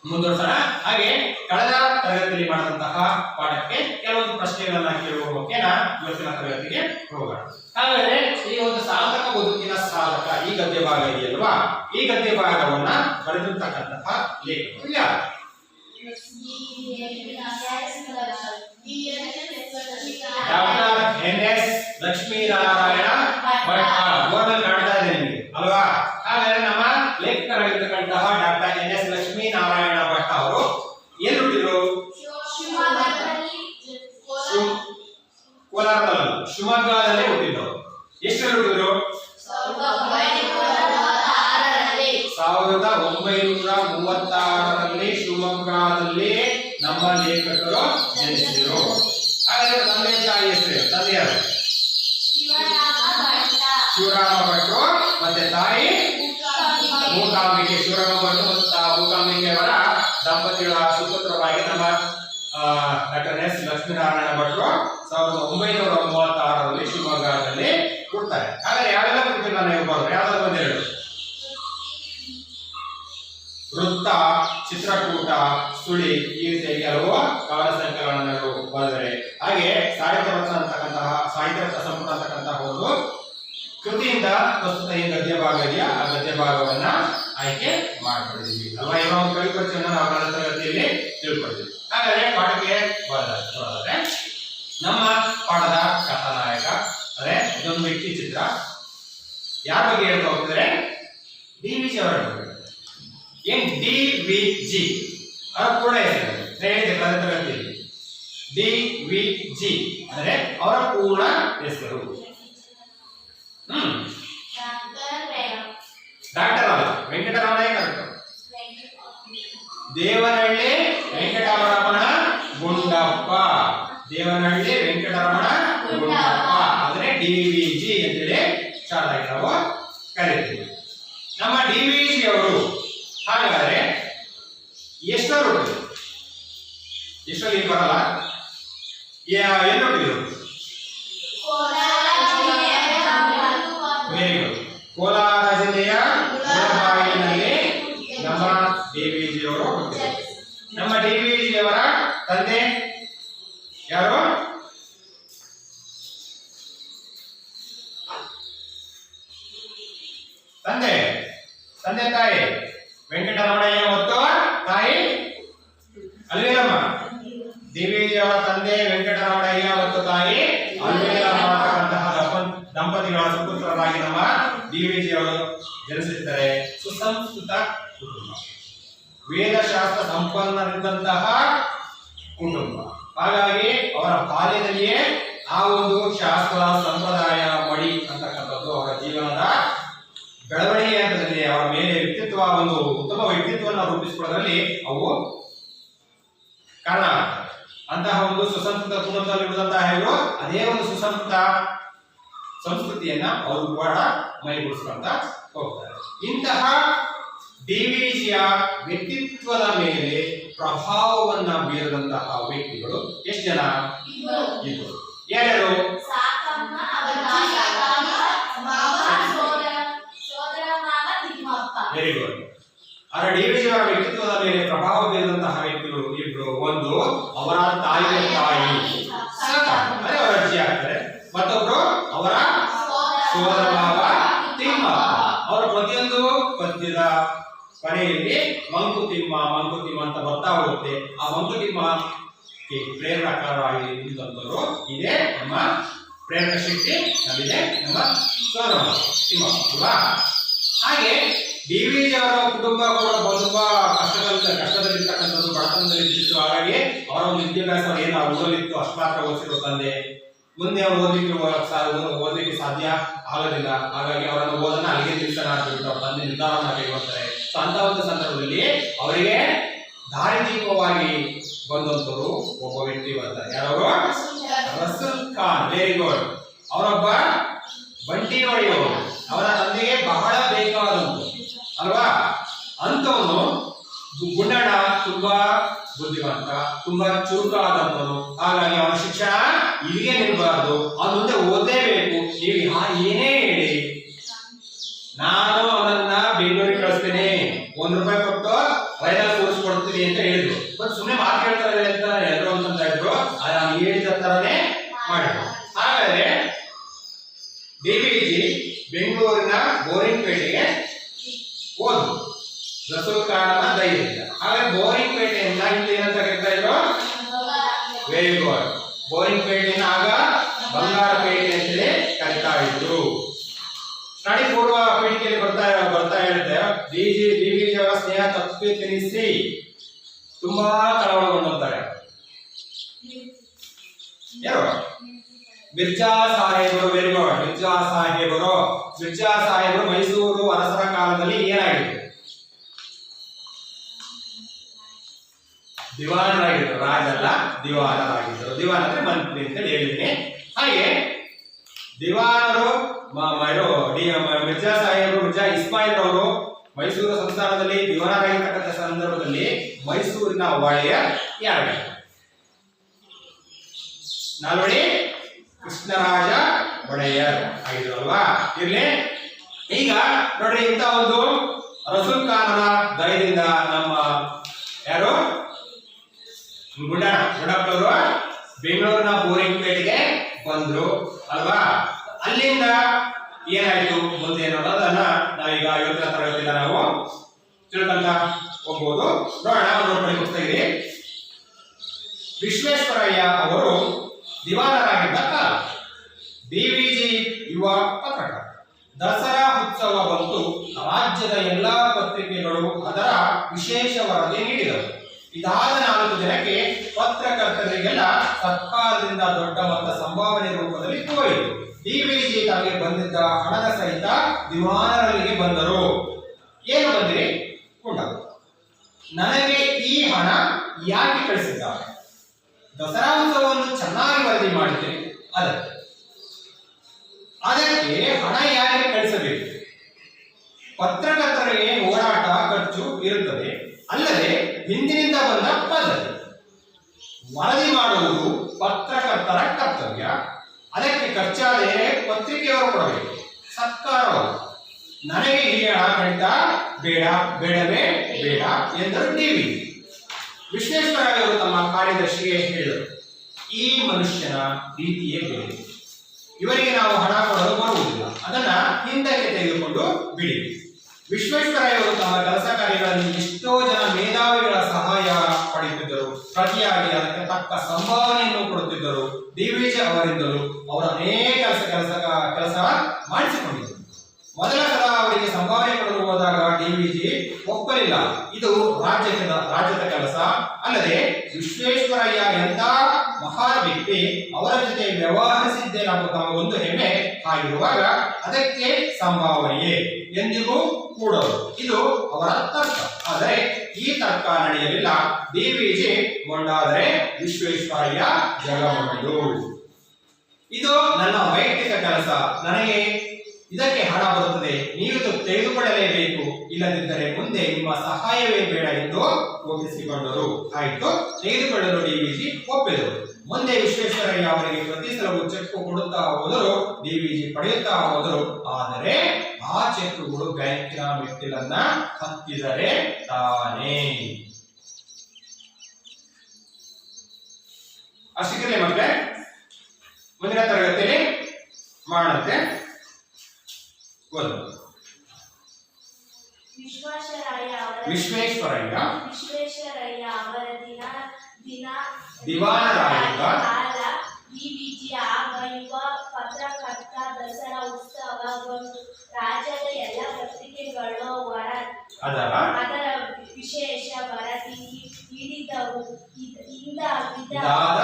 ಮುಂದುವರಿಸೋಣ. ಹಾಗೆ ಕಳೆದ ತರಗತಿಯಲ್ಲಿ ಮಾಡಿದಂತಹ ಪಾಠಕ್ಕೆ ಕೆಲವೊಂದು ಪ್ರಶ್ನೆಗಳನ್ನ ಕೇಳುವ ಮುಖೇನ ಇವತ್ತಿನ ತರಗತಿಗೆ ಹೋಗೋಣ. ಹಾಗಾದ್ರೆ ಈ ಒಂದು ಸಾಧಕ ಬದುಕಿನ ಸಾಧಕ ಈ ಗದ್ಯ ಭಾಗ ಇದೆಯಲ್ವಾ, ಈ ಗದ್ಯ ಭಾಗವನ್ನ ಬರೆದಿರ್ತಕ್ಕಂತಹ ಲೇಖಕರು ಯಾರು? ಡಾಕ್ಟರ್ ಎನ್.ಎಸ್. ಲಕ್ಷ್ಮೀನಾರಾಯಣ ಭಟ್. ಬೋರ್ಡಲ್ಲಿ ಕಾಣ್ತಾ ಇದೆ ನಿಮಗೆ ಅಲ್ವಾ. ಹಾಗಾದ್ರೆ ನಮ್ಮ ಲೇಖಕರಾಗಿರ್ತಕ್ಕಂತಹ ಡಾಕ್ಟರ್ ಎನ್.ಎಸ್. ಲಕ್ಷ್ಮೀನಾರಾಯಣ ಭಟ್ ಅವರು ಎಲ್ಲಿ ಹುಟ್ಟಿದ್ರು? ಕೋಲಾರದಲ್ಲಿ, ಶಿವಮೊಗ್ಗದಲ್ಲಿ ಹುಟ್ಟಿದ್ರು. ಎಷ್ಟರಲ್ಲಿ ಹುಟ್ಟಿದ್ರು? 1936ರಲ್ಲಿ ಶಿವಮೊಗ್ಗದಲ್ಲಿ ನಮ್ಮ ಲೇಖಕರು ಜನಿಸಿದರು. ಹಾಗಾದ್ರೆ ತಂದೆ ತಾಯಿ ಹೆಸರು? ತಂದೆ ಯಾರು? ಶಿವರಾಮ ಭಟ್ರು ಮತ್ತೆ ತಾಯಿ ಮೂಕಾಂಬಿಕೆ. ಶಿವರಾಮ ಭಟ್ರು ಮತ್ತು ಮೂಕಾಂಬಿಕೆ ಅವರ ದಂಪತಿಗಳ ಸುಪುತ್ರರಾಗಿ ನಮ್ಮ ಡಾಕ್ಟರ್ ಎಸ್ ಲಕ್ಷ್ಮೀನಾರಾಯಣ ಭಟ್ರು 1936ರಲ್ಲಿ ಶಿವಮೊಗ್ಗದಲ್ಲಿ ಹುಡ್ತಾರೆ. ಹಾಗಾದ್ರೆ ಯಾವೆಲ್ಲ ಕೃತಿಗಳನ್ನ ನೀವು ಬರೋದು? ಯಾವ್ದಾದ್ರು ಒಂದೆರಡು. ವೃತ್ತ, ಚಿತ್ರಕೂಟ, ಸುಳಿ ಈ ರೀತಿಯಾಗಿ ಹಲವು ಕವನ ಸಂಕಲನಗಳು ಬರೆದರೆ, ಹಾಗೆ ಸಾಹಿತ್ಯ ರತ್ನ ಅಂತಕ್ಕಂತಹ ಸಾಹಿತ್ಯ ರತ್ನ ಸಂಪುಟ ಅಂತಕ್ಕಂತಹ ಒಂದು ಕೃತಿಯಿಂದ ಪ್ರಸ್ತುತ ಈ ಗದ್ಯ ಭಾಗ ಇದೆಯಾ ಆ ಗದ್ಯ ಭಾಗವನ್ನ ಆಯ್ಕೆ ಮಾಡ್ಕೊಂಡಿದ್ದೀವಿ ಅಲ್ವಾ. ಏನೋ ಒಂದು ಕವಿ ಪರಿಚಯವನ್ನು ನಾವು ಕನ್ನಡ ತರಗತಿಯಲ್ಲಿ ತಿಳ್ಕೊಳ್ತೀವಿ. ಹಾಗಾದ್ರೆ ಪಾಠಕ್ಕೆ ಬರೋದಾದ್ರೆ ನಮ್ಮ ಪಾಠದ ಕಥಾನಾಯಕ ಅಂದ್ರೆ ಇದೊಂದು ವ್ಯಕ್ತಿ ಚಿತ್ರ. ಯಾರ ಬಗ್ಗೆ ಹೇಳ್ತಾ ಹೋಗ್ತಾರೆ? ಡಿ.ವಿ.ಜಿ ಅವರ ಬಗ್ಗೆ. ಏನ್ ಡಿ.ವಿ.ಜಿ ಅವರ ಪೂರ್ಣ ಹೆಸರು ಹೇಳಿದೆ ಕನ್ನಡ ತರಗತಿಯಲ್ಲಿ. ಡಿ.ವಿ.ಜಿ ಅಂದ್ರೆ ಅವರ ಪೂರ್ಣ ಹೆಸರು ಡಾಕ್ಟರ್ ಅಲ್ಲ, ವೆಂಕಟರಮಣಯ್ಯ ಕರೆಕ್ಟ್. ದೇವನಹಳ್ಳಿ ವೆಂಕಟರಮಣ ಗುಂಡಪ್ಪ, ದೇವನಹಳ್ಳಿ ವೆಂಕಟರಮಣ ಗುಂಡಪ್ಪ ಅಂದ್ರೆ ಡಿ.ವಿ.ಜಿ ಅಂತೇಳಿ ಶಾಲೆಗೆ ನಾವು ಕರೀತೀವಿ. ನಮ್ಮ ಡಿ.ವಿ.ಜಿ ಅವರು ಹಾಗಾದ್ರೆ ಎಷ್ಟರಲ್ಲಿ ಹುಟ್ಟಿದ್ರು? ಎಷ್ಟರಲ್ಲಿ ಬರಲ್ಲ, ಎಲ್ಲಿ ಹುಟ್ಟಿದ್ರು? Very good. ಕೋಲಾರ ಜಿಲ್ಲೆಯ ಮುಳಬಾಗಿಲಿನಲ್ಲಿ ನಮ್ಮ ಡಿ.ವಿ.ಜಿ ಅವರು ಹುಟ್ಟಿದರು. ನಮ್ಮ ಡಿ.ವಿ.ಜಿ ಅವರ ತಂದೆ ಯಾರು? ತಂದೆ ತಾಯಿ ವೆಂಕಟರಮಣಯ್ಯ ಮತ್ತು ತಾಯಿ ಅಲ್ವೇಲಮ್ಮ. ಡಿ.ವಿ.ಜಿ ಅವರ ತಂದೆ ವೆಂಕಟರಮಣಯ್ಯ ಮತ್ತು ತಾಯಿ ಅಲ್ವೇಲಮ್ಮ ಅಂತಕ್ಕಂತಹ ದಂಪತಿಗಳ ಸುಪುತ್ರರಾಗಿ ನಮ್ಮ ಡಿ.ವಿ.ಜಿ ಅವರು ಜನಿಸಿದ್ದಾರೆ. ಸುಸಂಸ್ಕೃತ ಕುಟುಂಬ, ವೇದಶಾಸ್ತ್ರ ಸಂಪನ್ನರಿದ್ದಂತಹ ಕುಟುಂಬ. ಹಾಗಾಗಿ ಅವರ ಬಾಲ್ಯದಲ್ಲಿಯೇ ಆ ಒಂದು ಶಾಸ್ತ್ರ ಸಂಪ್ರದಾಯ ಮಡಿ ಅಂತಕ್ಕಂಥದ್ದು ಅವರ ಜೀವನದ ಬೆಳವಣಿಗೆ ಹಂತದಲ್ಲಿ ಅವರ ಮೇಲೆ ವ್ಯಕ್ತಿತ್ವ, ಒಂದು ಉತ್ತಮ ವ್ಯಕ್ತಿತ್ವವನ್ನು ರೂಪಿಸಿಕೊಳ್ಳುವುದರಲ್ಲಿ ಅವು ಕಾರಣ ಆಗ್ತವೆ. ಅಂತಹ ಒಂದು ಸುಸಂಸ್ಕೃತ ಕುಟುಂಬದಲ್ಲಿರುವಂತಹ ಇವರು ಅದೇ ಒಂದು ಸುಸಂಸ್ಕೃತ ಸಂಸ್ಕೃತಿಯನ್ನ ಅವರು ಕೂಡ ಮೈಗೂಡಿಸ್ಕೊಂತ ಹೋಗ್ತಾರೆ. ಇಂತಹ ಡಿ.ವಿ.ಜಿಯ ವ್ಯಕ್ತಿತ್ವದ ಮೇಲೆ ಪ್ರಭಾವವನ್ನ ಬೀರಿದಂತಹ ವ್ಯಕ್ತಿಗಳು ಎಷ್ಟು ಜನ? ಇಬ್ಬರು. ಯಾರ್ಯಾರು? Very good. ಅವರ ಡಿ.ವಿ.ಜಿ ಅವರ ವ್ಯಕ್ತಿತ್ವದ ಮೇಲೆ ಪ್ರಭಾವ ಬೀರಿದಂತಹ ವ್ಯಕ್ತಿಗಳು ಇಬ್ರು. ಒಂದು ಅವರ ತಾಯಿಯ ತಾಯಿ ಅದೇ ಅವರ ಅಜ್ಜಿ ಆಗ್ತಾರೆ, ಮತ್ತೊಬ್ರು ಅವರ ಸೋದರ ಮಾವ ತಿಮ್ಮಪ್ಪ. ಅವರ ಪ್ರತಿಯೊಂದು ಪದ್ಯದ ಕೊನೆಯಲ್ಲಿ ಮಂಕುತಿಮ್ಮ ಅಂತ ಬರ್ತಾ ಹೋಗುತ್ತೆ. ಆ ಮಂಕುತಿಮ್ಮಕ್ಕೆ ಪ್ರೇರಕರಾಗಿ ನಿಂತವರು ಇದೇ ನಮ್ಮ ಪ್ರೇರಕ ಶಕ್ತಿ ನಲ್ಲಿದೆ ನಮ್ಮ ಸೋದರ ಮಾವ ತಿಮ್ಮಪ್ಪ ಅಲ್ವಾ. ಹಾಗೆ ಡಿ.ವಿ.ಜಿ ಅವರ ಕುಟುಂಬ ಕೂಡ ತುಂಬಾ ಕಷ್ಟದಲ್ಲಿರ್ತಕ್ಕಂಥದ್ದು, ಬಡತನದಲ್ಲಿ ಇದ್ದಿತ್ತು. ಹಾಗಾಗಿ ಅವರ ಒಂದು ವಿದ್ಯಾಭ್ಯಾಸ ಏನು ಊರಲ್ಲಿತ್ತು ಅಷ್ಟು ಮಾತ್ರ ಓದಿಸಿರೋ ತಂದೆ. ಮುಂದೆ ಅವರು ಓದಲಿಕ್ಕೆ ಸಾಧ್ಯ ಆಗೋದಿಲ್ಲ. ಹಾಗಾಗಿ ಅವರನ್ನು ಓದನ್ನ ಅಲ್ಲಿಗೆ ನಿಲ್ಸೋಣ ಅಂತ ಹೇಳ್ಬಿಟ್ಟು ಅವ್ರ ತಂದೆ ನಿರ್ಧಾರವನ್ನು ಕೈಗೊಳ್ತಾರೆ. ಸೊ ಅಂತ ಒಂದು ಸಂದರ್ಭದಲ್ಲಿ ಅವರಿಗೆ ದಾರಿದೀಪವಾಗಿ ಬಂದಂತವರು ಒಬ್ಬ ವ್ಯಕ್ತಿ ಬರ್ತಾರೆ. ಯಾರವರು? ರಸೂಲ್ ಖಾನ್. Very good. ಅವರೊಬ್ಬ ಬಂಟಿ ಹೊಡೆಯುವವರು. ಅವರ ತಂದೆಗೆ ಬಹಳ ಬೇಕಾದಂತ ಅಲ್ವಾ. ಅಂತವನು ಗುಂಡಣ್ಣ ತುಂಬಾ ಬುದ್ಧಿವಂತ, ತುಂಬಾ ಚುರುಕಾದಂತವನು. ಹಾಗಾಗಿ ಅವನ ಶಿಕ್ಷಣ ಇಲ್ಲಿಗೆ ನಿಲ್ಬಾರ್ದು, ಅವನ ಮುಂದೆ ಓದಲೇಬೇಕು. ನೀವು ಏನೇ ಹೇಳಿ ನಾನು ಅವನನ್ನ ಬೆಂಗಳೂರಿಗೆ ಕಳಿಸ್ತೇನೆ, ₹1 ಕೊಟ್ಟು ರೈಲಲ್ಲಿ ಕೂರಿಸ್ಕೊಡ್ತೀನಿ ಅಂತ ಹೇಳಿದ್ರು. ಬಟ್ ಸುಮ್ಮನೆ ಮಾತು ಹೇಳ್ತಾರೆ ಅಂತ ಎಲ್ಲರೂ ಅಂತ ಇದ್ರು. ನಾನು ಹೇಳಿದ ತರನೇ ಮಾಡಿದ್ರು. ಹಾಗಾದ್ರೆ ಡಿ.ವಿ.ಜಿ ಬೆಂಗಳೂರಿನ ಬೋರಿಂಗ್ಪೇಟೆಗೆ ಹೋದ್ರು ರಸೂಲ್ ಖಾನ್ನ ಧೈರ್ಯದಿಂದ. ಹಾಗಾಗಿ ಬೋರಿಂಗ್ಪೇಟೆಯಿಂದ ಇಲ್ಲಿ ಏನಂತ ಕರೀತಾ ಇದ್ರು? Very good. ಬೋರಿಂಗ್ಪೇಟೆಯನ್ನು ಆಗ ಬಂಗಾರಪೇಟೆ ಅಂತಲೇ ಕರೀತಾ ಇದ್ರು. ಸ್ಟಡಿ ಪೂರ್ವ ಪೀಳಿಗೆಯಲ್ಲಿ ಬರ್ತಾ ಹೇಳಿದ್ರೆ ಡಿ.ವಿ.ಜಿ ಅವರ ಸ್ನೇಹ ತಪ್ಪಿ ತಿನಿಸಿ ತುಂಬಾ ಕಳವಳಗೊಂಡಂತಾರೆ. ಯಾರು? ಮಿರ್ಜಾ ಸಾಹೇಬರು. Very good. ಮಿರ್ಜಾ ಸಾಹೇಬರು ಮೈಸೂರು ಅರಸರ ಕಾಲದಲ್ಲಿ ಏನಾಗಿತ್ತು? ದಿವಾನರಾಗಿದ್ದರು. ರಾಜಲ್ಲ, ದಿವಾನರಾಗಿದ್ದರು. ದಿವಾನ ಅಂದ್ರೆ ಮಂತ್ರಿ ಅಂತ ಹೇಳಿದ್ದೀನಿ. ಹಾಗೆ ದಿವಾನರು ಮಿರ್ಜಾ ಸಾಹೇಬರು, ಮಿರ್ಜಾ ಇಸ್ಮಾಯಿಲ್ ಅವರು ಮೈಸೂರು ಸಂಸ್ಥಾನದಲ್ಲಿ ದಿವಾನರಾಗಿರ್ತಕ್ಕಂಥ ಸಂದರ್ಭದಲ್ಲಿ ಮೈಸೂರಿನ ಒಡೆಯರ್ ಯಾರು? ನಾಲ್ವಡಿ ಕೃಷ್ಣರಾಜ ಒಡೆಯರ್ ಆಗಿದ್ರು ಅಲ್ವಾ. ಇರ್ಲಿ. ಈಗ ನೋಡ್ರಿ, ಇಂಥ ಒಂದು ರಸೂಲ್ ಖಾನನ ದಯದಿಂದ ನಮ್ಮ ಗುಂಡಪ್ಪನವರು ಬೆಂಗಳೂರಿನ ಬೋರಿಂಗ್ಪೇಟೆಗೆ ಬಂದ್ರು ಅಲ್ವಾ. ಅಲ್ಲಿಂದ ಏನಾಯ್ತು ಮುಂದೆ ಅನ್ನೋದನ್ನ ನಾವೀಗ ಇವತ್ತಿನ ತರಗತಿಯಿಂದ ನಾವು ತಿಳ್ಕೊಂತ ಹೋಗ್ಬೋದು. ನೋಡೋಣ, ನೋಡ್ಕೊಳ್ಳಿ ಪುಸ್ತಕ ಇದೆ. ವಿಶ್ವೇಶ್ವರಯ್ಯ ಅವರು ದಿವಾನರಾಗಿದ್ದ ಕಾಲ. ಡಿವಿಜಿ ಯುವ ಪತ್ರಕರ್ತ. ದಸರಾ ಉತ್ಸವ ಬಂತು. ರಾಜ್ಯದ ಎಲ್ಲಾ ಪತ್ರಿಕೆಗಳು ಅದರ ವಿಶೇಷ ವರದಿ ನೀಡಿದವು. ಇದಾದ 4 ದಿನಕ್ಕೆ ಪತ್ರಕರ್ತರಿಗೆಲ್ಲ ಸರ್ಕಾರದಿಂದ ದೊಡ್ಡ ಮೊತ್ತ ಸಂಭಾವನೆ ರೂಪದಲ್ಲಿ ಹೋಯಿತು. ಡಿವಿಜಿ ತಮಗೆ ಬಂದಿದ್ದ ಹಣದ ಸಹಿತ ದಿವಾನರಲ್ಲಿಗೆ ಬಂದರು. ಏನು ಬಂದಿರಿ ಉಂಡ, ನನಗೆ ಈ ಹಣ ಯಾಕೆ ಕಳಿಸಿದ್ದಾರೆ? ದಸರಾ ಉತ್ಸವವನ್ನು ಚೆನ್ನಾಗಿ ವರದಿ ಮಾಡಿದ್ದೇನೆ, ಅದಕ್ಕೆ ಹಣ ಯಾರಿಗೆ ಕಳಿಸಬೇಕು? ಪತ್ರಕರ್ತರಿಗೆ ಓಡಾಟ ಖರ್ಚು ಇರುತ್ತದೆ, ಅಲ್ಲದೆ ಹಿಂದಿನಿಂದ ಬಂದ ಪದ್ಧತಿ. ವರದಿ ಮಾಡುವುದು ಪತ್ರಕರ್ತರ ಕರ್ತವ್ಯ. ಅದಕ್ಕೆ ಖರ್ಚಾದರೆ ಪತ್ರಿಕೆಯವರು ಕೊಡಬೇಕು, ಸರ್ಕಾರವರು. ನನಗೆ ಈ ಹಣ ಖಂಡಿತ ಬೇಡವೇ ಬೇಡ ಎಂದರು ಟಿವಿ. ವಿಶ್ವೇಶ್ವರಯ್ಯವರು ತಮ್ಮ ಕಾರ್ಯದರ್ಶಿಗೆ ಹೇಳಿದರು, ಈ ಮನುಷ್ಯನ ರೀತಿಯೇ ಬೇರೆ, ಇವರಿಗೆ ನಾವು ಹಣ ಕೊಡಲು ಬರುವುದಿಲ್ಲ, ಅದನ್ನ ಹಿಂದಕ್ಕೆ ತೆಗೆದುಕೊಂಡು ಬಿಡಿ. ವಿಶ್ವೇಶ್ವರಯ್ಯವರು ತಮ್ಮ ಕೆಲಸ ಕಾರ್ಯಗಳಲ್ಲಿ ಎಷ್ಟೋ ಜನ ಮೇಧಾವಿಗಳ ಸಹಾಯ ಪಡೆಯುತ್ತಿದ್ದರು. ಪ್ರತಿಯಾಗಿ ಅದಕ್ಕೆ ತಕ್ಕ ಸಂಭಾವನೆಯನ್ನು ಕೊಡುತ್ತಿದ್ದರು. ಡಿವಿಜಿ ಅವರಿಂದಲೂ ಅವರು ಅನೇಕ ಕೆಲಸ ಮಾಡಿಸಿಕೊಂಡಿದ್ದರು. ಮೊದಲ ಸಲ ಅವರಿಗೆ ಸಂಭಾವನೆ ಕೊಡಲು ಹೋದಾಗ ಡಿವಿಜಿ ಒಪ್ಪಲಿಲ್ಲ. ಇದು ರಾಜ್ಯದ ಕೆಲಸ, ಅಲ್ಲದೆ ವಿಶ್ವೇಶ್ವರಯ್ಯ ಎಂತ ಮಹಾನ್ ವ್ಯಕ್ತಿ, ಅವರ ಜೊತೆ ವ್ಯವಹರಿಸಿದ್ದೇ ನಾವು ತಮಗೊಂದು ಹೆಮ್ಮೆ ಆಗಿರುವಾಗ ಅದಕ್ಕೆ ಸಂಭಾವನೆಯೇ ಎಂದಿಗೂ ಕೂಡದು. ಇದು ಅವರ ತರ್ಕ. ಆದರೆ ಈ ತರ್ಕ ನಡೆಯಲಿಲ್ಲ. ಡಿವಿಜಿ ಮೊಂಡಾದರೆ ವಿಶ್ವೇಶ್ವರಯ್ಯ ಜಗಮೊಂಡು. ಇದು ನನ್ನ ವೈಯಕ್ತಿಕ ಕೆಲಸ, ನನಗೆ ಇದಕ್ಕೆ ಹಣ ಬರುತ್ತದೆ, ನೀವು ತೆಗೆದುಕೊಳ್ಳಲೇಬೇಕು, ಇಲ್ಲದಿದ್ದರೆ ಮುಂದೆ ನಿಮ್ಮ ಸಹಾಯವೇ ಬೇಡ ಎಂದು ಒಪ್ಪಿಸಿಕೊಂಡರು. ಆಯಿತು, ತೆಗೆದುಕೊಳ್ಳಲು ಡಿವಿಜಿ ಒಪ್ಪಿದರು. ಮುಂದೆ ವಿಶ್ವೇಶ್ವರಯ್ಯ ಅವರಿಗೆ ಪ್ರತಿ ಸಲವೂ ಚೆಕ್ ಕೊಡುತ್ತಾ ಹೋದರು, ಡಿವಿಜಿ ಪಡೆಯುತ್ತಾ ಹೋದರು. ಆದರೆ ಆ ಚೆಕ್ಗಳು ಬ್ಯಾಂಕಿನ ಮೆಟ್ಟಿಲನ್ನ ಹತ್ತಿದರೆ ತಾನೇ. ಅಷ್ಟಿರಲಿ ಮಕ್ಕಳೇ, ಮುಂದಿನ ತರಗತಿಯಲ್ಲಿ ಮಾಡುತ್ತೆ. ವಿಶ್ವೇಶ್ವರಯ್ಯ ಅವರ ದಿವಾನರಾಗಿದ್ದ ಡಿವಿಜಿ ಆಗ ಯುವ ಪತ್ರಕರ್ತ. ದಸರಾ ಉತ್ಸವ ಬಂತು. ರಾಜ್ಯದ ಎಲ್ಲ ಪತ್ರಿಕೆಗಳು ಅದರ ವಿಶೇಷ ವರದಿ ನೀಡಿದ್ದವು. ಇದಾದ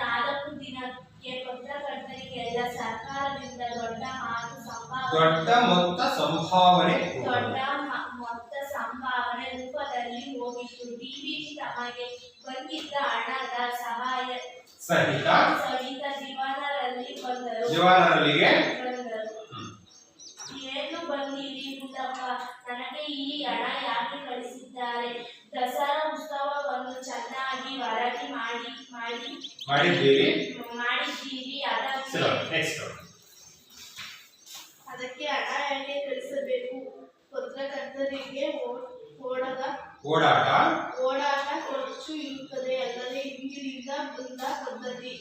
4 ದಿನಕ್ಕೆ ಪತ್ರಕರ್ತರಿಗೆಲ್ಲ ಸರ್ಕಾರದಿಂದ ದೊಡ್ಡ ಮೊತ್ತ ಸಂಭಾವನೆ ರೂಪದಲ್ಲಿ ಹೋಗಿತ್ತು. ಡಿವಿಜಿ ತಮಗೆ ಬಂದಿದ್ದ ಹಣದ ಸಹಿತ ದಿವಾನರಲ್ಲಿಗೆ ಏನು ಬಂದಿರಿ ಗುಂಡಪ್ಪ, ನನಗೆ ಈ ಹಣ ಯಾಕೆ ಕಳಿಸಿದ್ದಾರೆ? ದಸರಾ ಉತ್ಸವವನ್ನು ಚೆನ್ನಾಗಿ ವರದಿ ಮಾಡಿದ್ದೀರಿ, ಅದಕ್ಕೆ ಹಣ ಯಾಕೆ ಕಳಿಸಬೇಕು? ಪತ್ರಕರ್ತರಿಗೆ ಓಡಾಟ ಖರ್ಚು ಇರುತ್ತದೆ, ಅಲ್ಲದೆ ಹಿಂದಿನಿಂದ ಬಂದ ಪದ್ಧತಿ.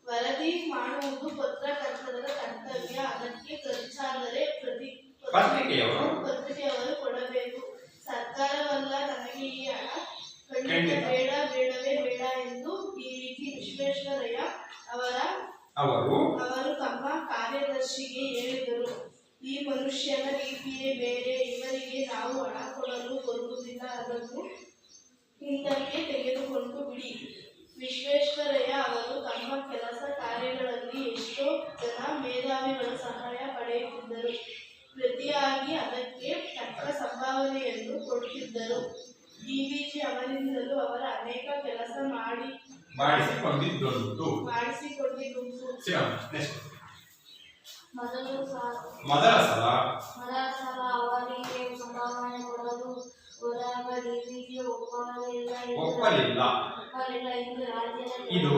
ವರದಿ ಮಾಡುವುದು ಪತ್ರಕರ್ತರ ಕರ್ತವ್ಯ, ಅದಕ್ಕೆ ಖರ್ಚಾದರೆ ಪತ್ರಿಕೆಯವರು ಕೊಡಬೇಕು, ಸರ್ಕಾರವಲ್ಲ. ನನಗೆ ಈ ಹಣ ಖಂಡಿತ ಬೇಡವೇ ಬೇಡ ಎಂದು ಡಿವಿಜಿ ವಿಶ್ವೇಶ್ವರಯ್ಯ ಅವರು ತಮ್ಮ ಕಾರ್ಯದರ್ಶಿಗೆ ಹೇಳಿದರು, ಈ ಮನುಷ್ಯನ ರೀತಿಯೇ ಬೇರೆ, ಇವರಿಗೆ ನಾವು ಹಣ ಕೊಡಲು ಬರುವುದಿಲ್ಲ, ಅದನ್ನು ಹಿಂದಕ್ಕೆ ತೆಗೆದುಕೊಂಡು ಬಿಡಿ. ವಿಶ್ವೇಶ್ವರಯ್ಯ ಅವರು ತಮ್ಮ ಕೆಲಸ ಕಾರ್ಯಗಳಲ್ಲಿ ಎಷ್ಟೋ ಜನ ಮೇಧಾವಿಗಳ ಸಹಾಯ ಪಡೆಯುತ್ತಿದ್ದರು. ಪ್ರತಿಯಾಗಿ ಅದಕ್ಕೆ ತಕ್ಕ ಸಂಭಾವನೆಯನ್ನು ಕೊಡುತ್ತಿದ್ದರು. ಡಿವಿಜಿ ಅವರಿಂದಲೂ ಅವರ ಅನೇಕ ಕೆಲಸ ಮಾಡಿಸಿಕೊಂಡಿದ್ದುಂಟು. ಮೊದಲ ಸಲ ಅವರಿಗೆ ಸಂಭಾವನೆ ಕೊಡಲು ಹೋದಾಗ ಡಿವಿಜಿ ಒಪ್ಪಲಿಲ್ಲ. ಇದು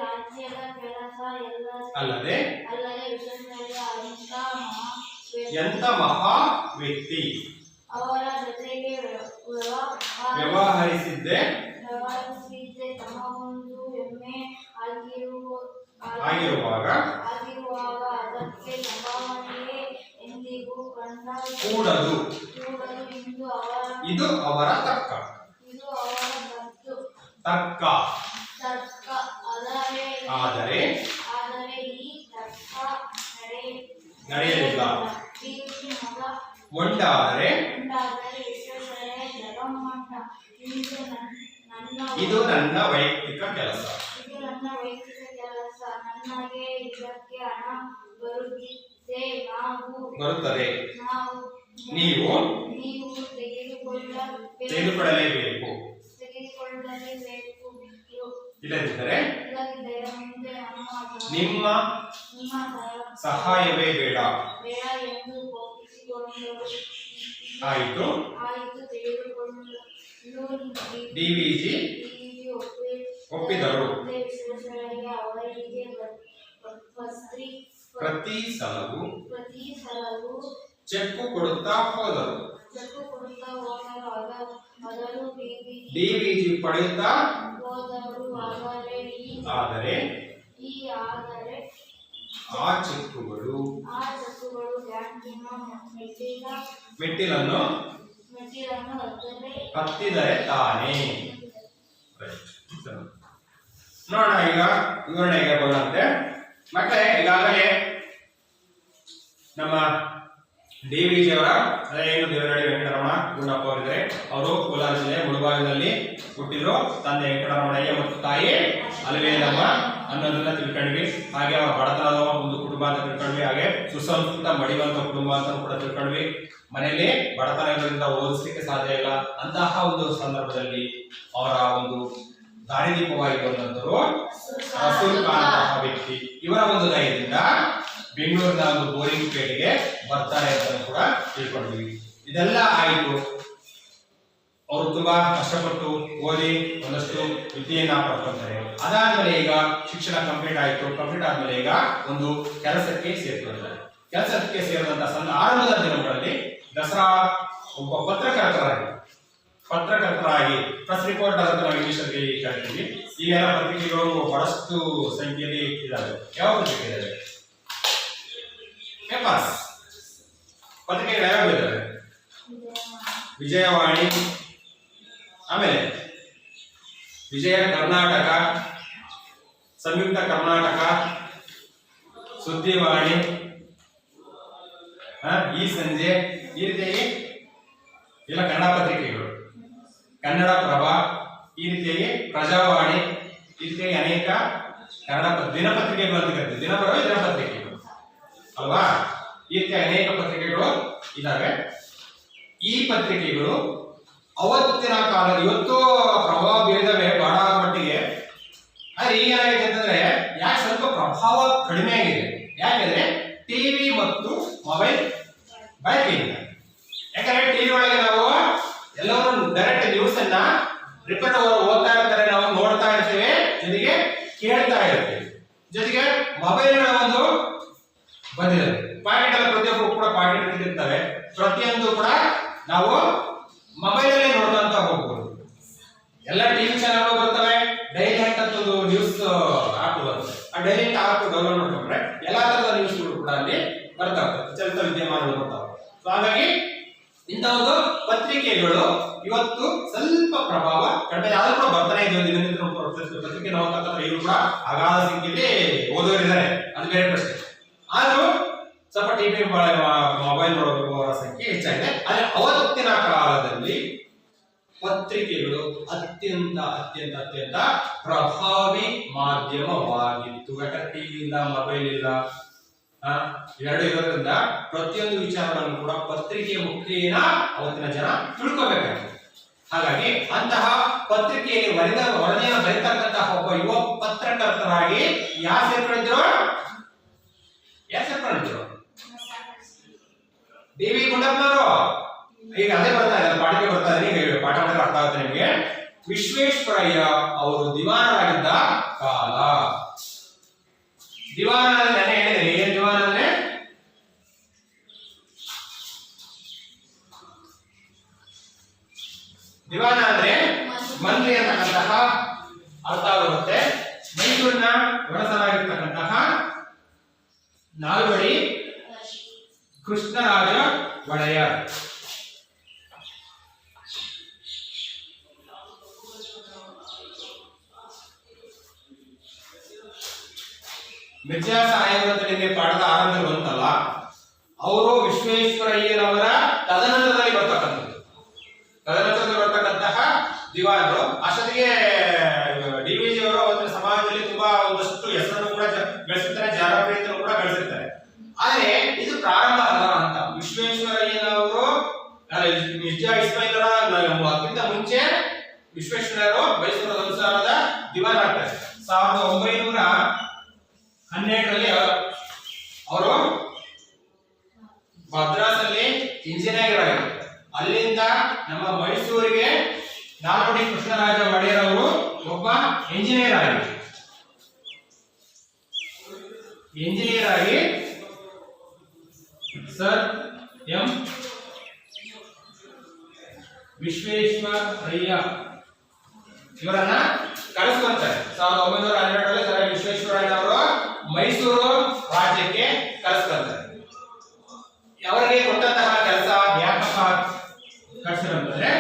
ರಾಜ್ಯದ ಕೆಲಸ, ಅಲ್ಲದೆ ವಿಶ್ವೇಶ್ವರಯ್ಯ ಎಂತ ಮಹಾ ವ್ಯಕ್ತಿ, ಅವರ ಜೊತೆಗೆ ವ್ಯವಹರಿಸಿದ್ದೇ ಕೂಡದು. ಇದು ಅವರ ತರ್ಕ. ತರ್ಕ. ಆದರೆ ನಡೆಯಲಿಲ್ಲ. ಮೊಂಡಾದರೆ ಇದು ನನ್ನ ವೈಯಕ್ತಿಕ ಕೆಲಸ. ನನಗೆ ಇದಕ್ಕೆ ಹಣ ಬರುತ್ತದೆ. ನೀವು ತೆಗೆದುಕೊಳ್ಳಲೇಬೇಕು. ಇಲ್ಲದಿದ್ದರೆ ನಿಮ್ಮ ಸಹಾಯವೇ ಬೇಡ. ಆಯಿತು. ಡಿವಿಜಿ ಒಪ್ಪಿದರು. ಪ್ರತಿ ಸಲವೂ ಚೆಕ್ ಕೊಡುತ್ತಾ ಹೋದರು. ಡಿವಿಜಿ ಪಡೆಯುತ್ತಾ ಆದರೆ ಆ ಚೆಕ್ಕುಗಳು ಮೆಟ್ಟಿಲನ್ನು ಹತ್ತಿದರೆ ತಾನೇ. ನೋಡೋಣ ಈಗ ವಿವರಣೆಗೆ ಬರುವಂತೆ. ಮತ್ತೆ ಈಗಾಗಲೇ ನಮ್ಮ ಡಿವಿಜಿ ಅವರ ಏನು ದೇವನಹಳ್ಳಿ ವೆಂಕಟರಮಣ ಗುಂಡಪ್ಪ ಅವರಿದ್ದಾರೆ. ಅವರು ಕೋಲಾರ ಜಿಲ್ಲೆ ಮುಳಬಾಗಿಲಲ್ಲಿ ಹುಟ್ಟಿದ್ರು. ತಂದೆ ವೆಂಕಟರಮಣಯ್ಯ ಮತ್ತು ತಾಯಿ ಅಲವೇಲಮ್ಮ ಅನ್ನೋದನ್ನ ತಿಳ್ಕೊಂಡ್ವಿ. ಹಾಗೆ ಅವರ ಬಡತನದ ಒಂದು ಕುಟುಂಬ ಅಂತ ತಿಳ್ಕೊಂಡ್ವಿ. ಹಾಗೆ ಸುಸಂಸ್ಕೃತ ಮಡಿವಂತ ಕುಟುಂಬ ಅಂತ ಕೂಡ ತಿಳ್ಕೊಂಡ್ವಿ. ಮನೆಯಲ್ಲಿ ಬಡತನಗಳಿಂದ ಓದಿಸ್ಲಿಕ್ಕೆ ಸಾಧ್ಯ ಇಲ್ಲ. ಅಂತಹ ಒಂದು ಸಂದರ್ಭದಲ್ಲಿ ಅವರ ಒಂದು ದಾರಿದೀಪವಾಗಿ ಬಂದಂತರು ರಸೂಲ್ ಖಾನ್ ಅಂತಹ ವ್ಯಕ್ತಿ. ಇವರ ಒಂದು ಧೈರ್ಯದಿಂದ ಬೆಂಗಳೂರಿನ ಒಂದು ಬೋರಿಂಗ್ ಪೇಟೆಗೆ ಬರ್ತಾರೆ ಅಂತ ಕೂಡ ತಿಳ್ಕೊಂಡ್ವಿ. ಇದೆಲ್ಲ ಆಯಿತು. ಅವರು ತುಂಬಾ ಕಷ್ಟಪಟ್ಟು ಓದಿ ಒಂದಷ್ಟು ವಿದ್ಯೆಯನ್ನ ಪಡ್ಕೊಳ್ತಾರೆ. ಅದಾದ್ಮೇಲೆ ಈಗ ಶಿಕ್ಷಣ ಕಂಪ್ಲೀಟ್ ಆಯಿತು. ಕಂಪ್ಲೀಟ್ ಆದ್ಮೇಲೆ ಈಗ ಒಂದು ಕೆಲಸಕ್ಕೆ ಸೇರ್ಕೊಳ್ತಾರೆ. ಕೆಲಸಕ್ಕೆ ಸೇರಿದಂತ ಆರಂಭದ ದಿನಗಳಲ್ಲಿ ದಸರಾ ಒಬ್ಬ ಪತ್ರಕರ್ತರಾಗಿ ಪ್ರೆಸ್ ರಿಪೋರ್ಟರ್ ಅಂತ ನಾವು ಇಂಗ್ಲಿಷ್ ಅಲ್ಲಿ ಕರಿತೀವಿ. ಈಗೆಲ್ಲ ಪತ್ರಿಕೆಗಳು ಬಹಳಷ್ಟು ಸಂಖ್ಯೆಯಲ್ಲಿ ಇದ್ದಾವೆ. ಯಾವ ಪತ್ರಿಕೆ ಇದ್ದಾವೆ? ಪೇಪರ್ಸ್ ಪತ್ರಿಕೆಗಳು ಯಾವ್ಯಾವ ಇದ್ದಾವೆ? ವಿಜಯವಾಣಿ, ಆಮೇಲೆ ವಿಜಯ ಕರ್ನಾಟಕ, ಸಂಯುಕ್ತ ಕರ್ನಾಟಕ, ಸುದ್ದಿವಾಣಿ, ಈ ಸಂಜೆ, ಈ ರೀತಿಯಾಗಿ ಇಲ್ಲ ಕನ್ನಡ ಪತ್ರಿಕೆಗಳು, ಕನ್ನಡ ಪ್ರಭ, ಈ ರೀತಿಯಾಗಿ ಪ್ರಜಾವಾಣಿ, ಈ ರೀತಿಯಾಗಿ ಅನೇಕ ಕನ್ನಡ ದಿನಪತ್ರಿಕೆಗಳು ಅಂತ ಕರಿತೀವಿ. ದಿನಪ್ರಭ ದಿನಪತ್ರಿಕೆಗಳು ಅಲ್ವಾ? ಈ ರೀತಿಯ ಅನೇಕ ಪತ್ರಿಕೆಗಳು ಇದಾವೆ. ಈ ಪತ್ರಿಕೆಗಳು ಅವತ್ತಿನ ಕಾಲ ಇವತ್ತು ಪ್ರಭಾವ ಬೀರಿದವೆ ಬಹಳ ಮಟ್ಟಿಗೆ. ಆದ್ರೆ ಈಗ ಏನಾಗಿದೆ ಅಂತಂದ್ರೆ ಯಾಕೆ ಸ್ವಲ್ಪ ಪ್ರಭಾವ ಕಡಿಮೆ ಆಗಿದೆ? ಯಾಕೆಂದ್ರೆ ಟಿವಿ ಮತ್ತು ಮೊಬೈಲ್ ಬಳಕೆಯಿಂದ. ಯಾಕಂದ್ರೆ ಟಿವಿ ಒಳಗೆ ನಾವು ಎಲ್ಲರೂ ಡೈರೆಕ್ಟ್ ನ್ಯೂಸ್ ಅನ್ನ ರಿಪೋರ್ಟ್ ಓದ್ತಾ ಇರ್ತಾರೆ, ನಾವು ನೋಡ್ತಾ ಇರ್ತೇವೆ, ಜೊತೆಗೆ ಕೇಳ್ತಾ ಇರ್ತೇವೆ. ಜೊತೆಗೆ ಮೊಬೈಲ್ ಒಂದು ಬಂದಿದೆ. ಪಾಕೆಟ್ ಎಲ್ಲ ಪ್ರತಿಯೊಬ್ಬರು ಕೂಡ ಪಾಕೆಟ್ ಇರ್ತವೆ. ಪ್ರತಿಯೊಂದು ಕೂಡ ನಾವು ಮೊಬೈಲ್ ಅಲ್ಲೇ ನೋಡ್ಕೊಂತ ಹೋಗ್ಬೋದು. ಎಲ್ಲ ಟಿವಿ ಚಾನೆಲ್ ಬರ್ತವೆ. ಡೈಲಿ ಅಂತ ಒಂದು ನ್ಯೂಸ್ ಆಪ್ ಬರುತ್ತೆ. ಆ ಡೈಲಿ ಆಪ್ ಡೌನ್ಲೋಡ್ ಮಾಡ್ಕೊಂಡ್ರೆ ಎಲ್ಲಾ ತರದ ನ್ಯೂಸ್ಗಳು ಕೂಡ ಅಲ್ಲಿ ಬರ್ತಾವೆ, ಚಲಿತ ವಿದ್ಯಮಾನಗಳು ಬರ್ತಾವೆ. ಸೊ ಹಾಗಾಗಿ ಇಂಥ ಒಂದು ಪತ್ರಿಕೆಗಳು ಇವತ್ತು ಸ್ವಲ್ಪ ಪ್ರಭಾವ ಕಡಿಮೆ ಆದ್ರೂ ಕೂಡ ಬರ್ತಾನೆ ಇದೆ. ಪತ್ರಿಕೆ ನೋಡ್ತಕ್ಕಂಥ ಇವರು ಕೂಡ ಅಗಾಧ ಸಂಖ್ಯೆಯಲ್ಲಿ ಓದೋರಿದ್ದಾರೆ, ಅದು ಬೇರೆ ಪ್ರಶ್ನೆ. ಆದ್ರೂ ಸ್ವಲ್ಪ ಟಿವಿ ಮೊಬೈಲ್ ನೋಡುವವರ ಸಂಖ್ಯೆ ಹೆಚ್ಚಾಗಿದೆ. ಆದ್ರೆ ಅವತ್ತಿನ ಕಾಲದಲ್ಲಿ ಪತ್ರಿಕೆಗಳು ಅತ್ಯಂತ ಅತ್ಯಂತ ಅತ್ಯಂತ ಪ್ರಭಾವಿ ಮಾಧ್ಯಮವಾಗಿತ್ತು. ಯಾಕಂದ್ರೆ ಟಿವಿ ಇಲ್ಲ, ಮೊಬೈಲ್ ಇಲ್ಲ, ಎರಡು ಇರೋದ್ರಿಂದ ಪ್ರತಿಯೊಂದು ವಿಚಾರಗಳನ್ನು ಕೂಡ ಪತ್ರಿಕೆಯ ಮುಖೇನ ಅವತ್ತಿನ ಜನ ತಿಳ್ಕೋಬೇಕಾಗಿತ್ತು. ಹಾಗಾಗಿ ಅಂತಹ ಪತ್ರಿಕೆಯಲ್ಲಿ ವರದಿಯನ್ನು ಬರೀತಕ್ಕಂತಹ ಒಬ್ಬ ಯುವ ಪತ್ರಕರ್ತರಾಗಿ ಯಾರು ಸೇರ್ಕೊಂಡಿದ್ರು? ಡಿ.ವಿ. ಗುಂಡಪ್ಪನವರು. ಈಗ ಅದೇ ಬರ್ತಾ ಇದೆ, ಪಾಠಕ್ಕೆ ಬರ್ತಾ ಇದೆ. ಈಗ ಪಾಠ ಮಾಡಿದ್ರೆ ಅರ್ಥ ಆಗುತ್ತೆ ನಿಮಗೆ. ವಿಶ್ವೇಶ್ವರಯ್ಯ ಅವರು ದಿವಾನರಾಗಿದ್ದ ಕಾಲ. ದಿವಾನ ಅಂದ್ರೆ ಹೇಳಿದ್ರೆ ಏನ್ ದಿವಾನ ಅಂದ್ರೆ? ದಿವಾನ ಅಂದ್ರೆ ಮಂತ್ರಿ ಅಂತಕ್ಕಂತಹ ಅರ್ಥ ಬರುತ್ತೆ. ಮೈಸೂರಿನ ಒರಸರಾಗಿರ್ತಕ್ಕಂತಹ ನಾಲ್ವಡಿ ಕೃಷ್ಣರಾಜ ಒಡೆಯರ್. ಮಿರ್ಜಾ ಸಾಹೇಬ್ ಅಂತ ನಿನ್ನೆ ಪಾಠದ ಆರಂಭದಲ್ಲಿ ಬಂತಲ್ಲ, ಅವರು ವಿಶ್ವೇಶ್ವರಯ್ಯನವರ ತದನಂತರದಲ್ಲಿ ಬರ್ತಕ್ಕಂತಹ ದಿವಾನರು. ಅಷ್ಟೊತ್ತಿಗೆ ಡಿ.ವಿ.ಜಿ ಅವರು ಅವತ್ತಿನ ಸಮಾಜದಲ್ಲಿ ತುಂಬಾ ಒಂದಷ್ಟು ಹೆಸರನ್ನು ಕೂಡ ಗಳಿಸಿರ್ತಾರೆ, ಜನಪ್ರಿಯತೆಯನ್ನು ಕೂಡ ಗಳಿಸಿರ್ತಾರೆ. ಆದ್ರೆ ಇದು ಪ್ರಾರಂಭ ಅಲ್ಲ ಅಂತ. ವಿಶ್ವೇಶ್ವರಯ್ಯನವರು ಮಿರ್ಜಾ ಇಸ್ಮಾಯಿಲರ ಅದಕ್ಕಿಂತ ಮುಂಚೆ ವಿಶ್ವೇಶ್ವರಯ್ಯರು ಮೈಸೂರು ಸಂಸ್ಥಾನದ ದಿವಾನರಾಗ್ತಾರೆ. 1912ರಲ್ಲಿ ಅವರು ಮದ್ರಾಸಲ್ಲಿ ಇಂಜಿನಿಯರ್ ಆಗಿ, ಅಲ್ಲಿಂದ ನಮ್ಮ ಮೈಸೂರಿಗೆ ನಾಲ್ವಡಿ ಕೃಷ್ಣರಾಜ ಒಡೆಯರ್ ಅವರು ಒಬ್ಬ ಇಂಜಿನಿಯರ್ ಆಗಿ ಸರ್ ಎಂ ವಿಶ್ವೇಶ್ವರಯ್ಯ ಇವರನ್ನ ಕರೆಸ್ಕೊಂತಾರೆ. 1912ರಲ್ಲಿ ಸರ್ ವಿಶ್ವೇಶ್ವರಯ್ಯ ಅವರು ಮೈಸೂರು ರಾಜ್ಯಕ್ಕೆ ಕರೆಸ್ಕೊಂತಾರೆ. ಅವರಿಗೆ ಕೊಟ್ಟಂತಹ ಕೆಲಸ ಯಾಕಪ್ಪ ಕರೆಸಿರಂತಂದ್ರೆ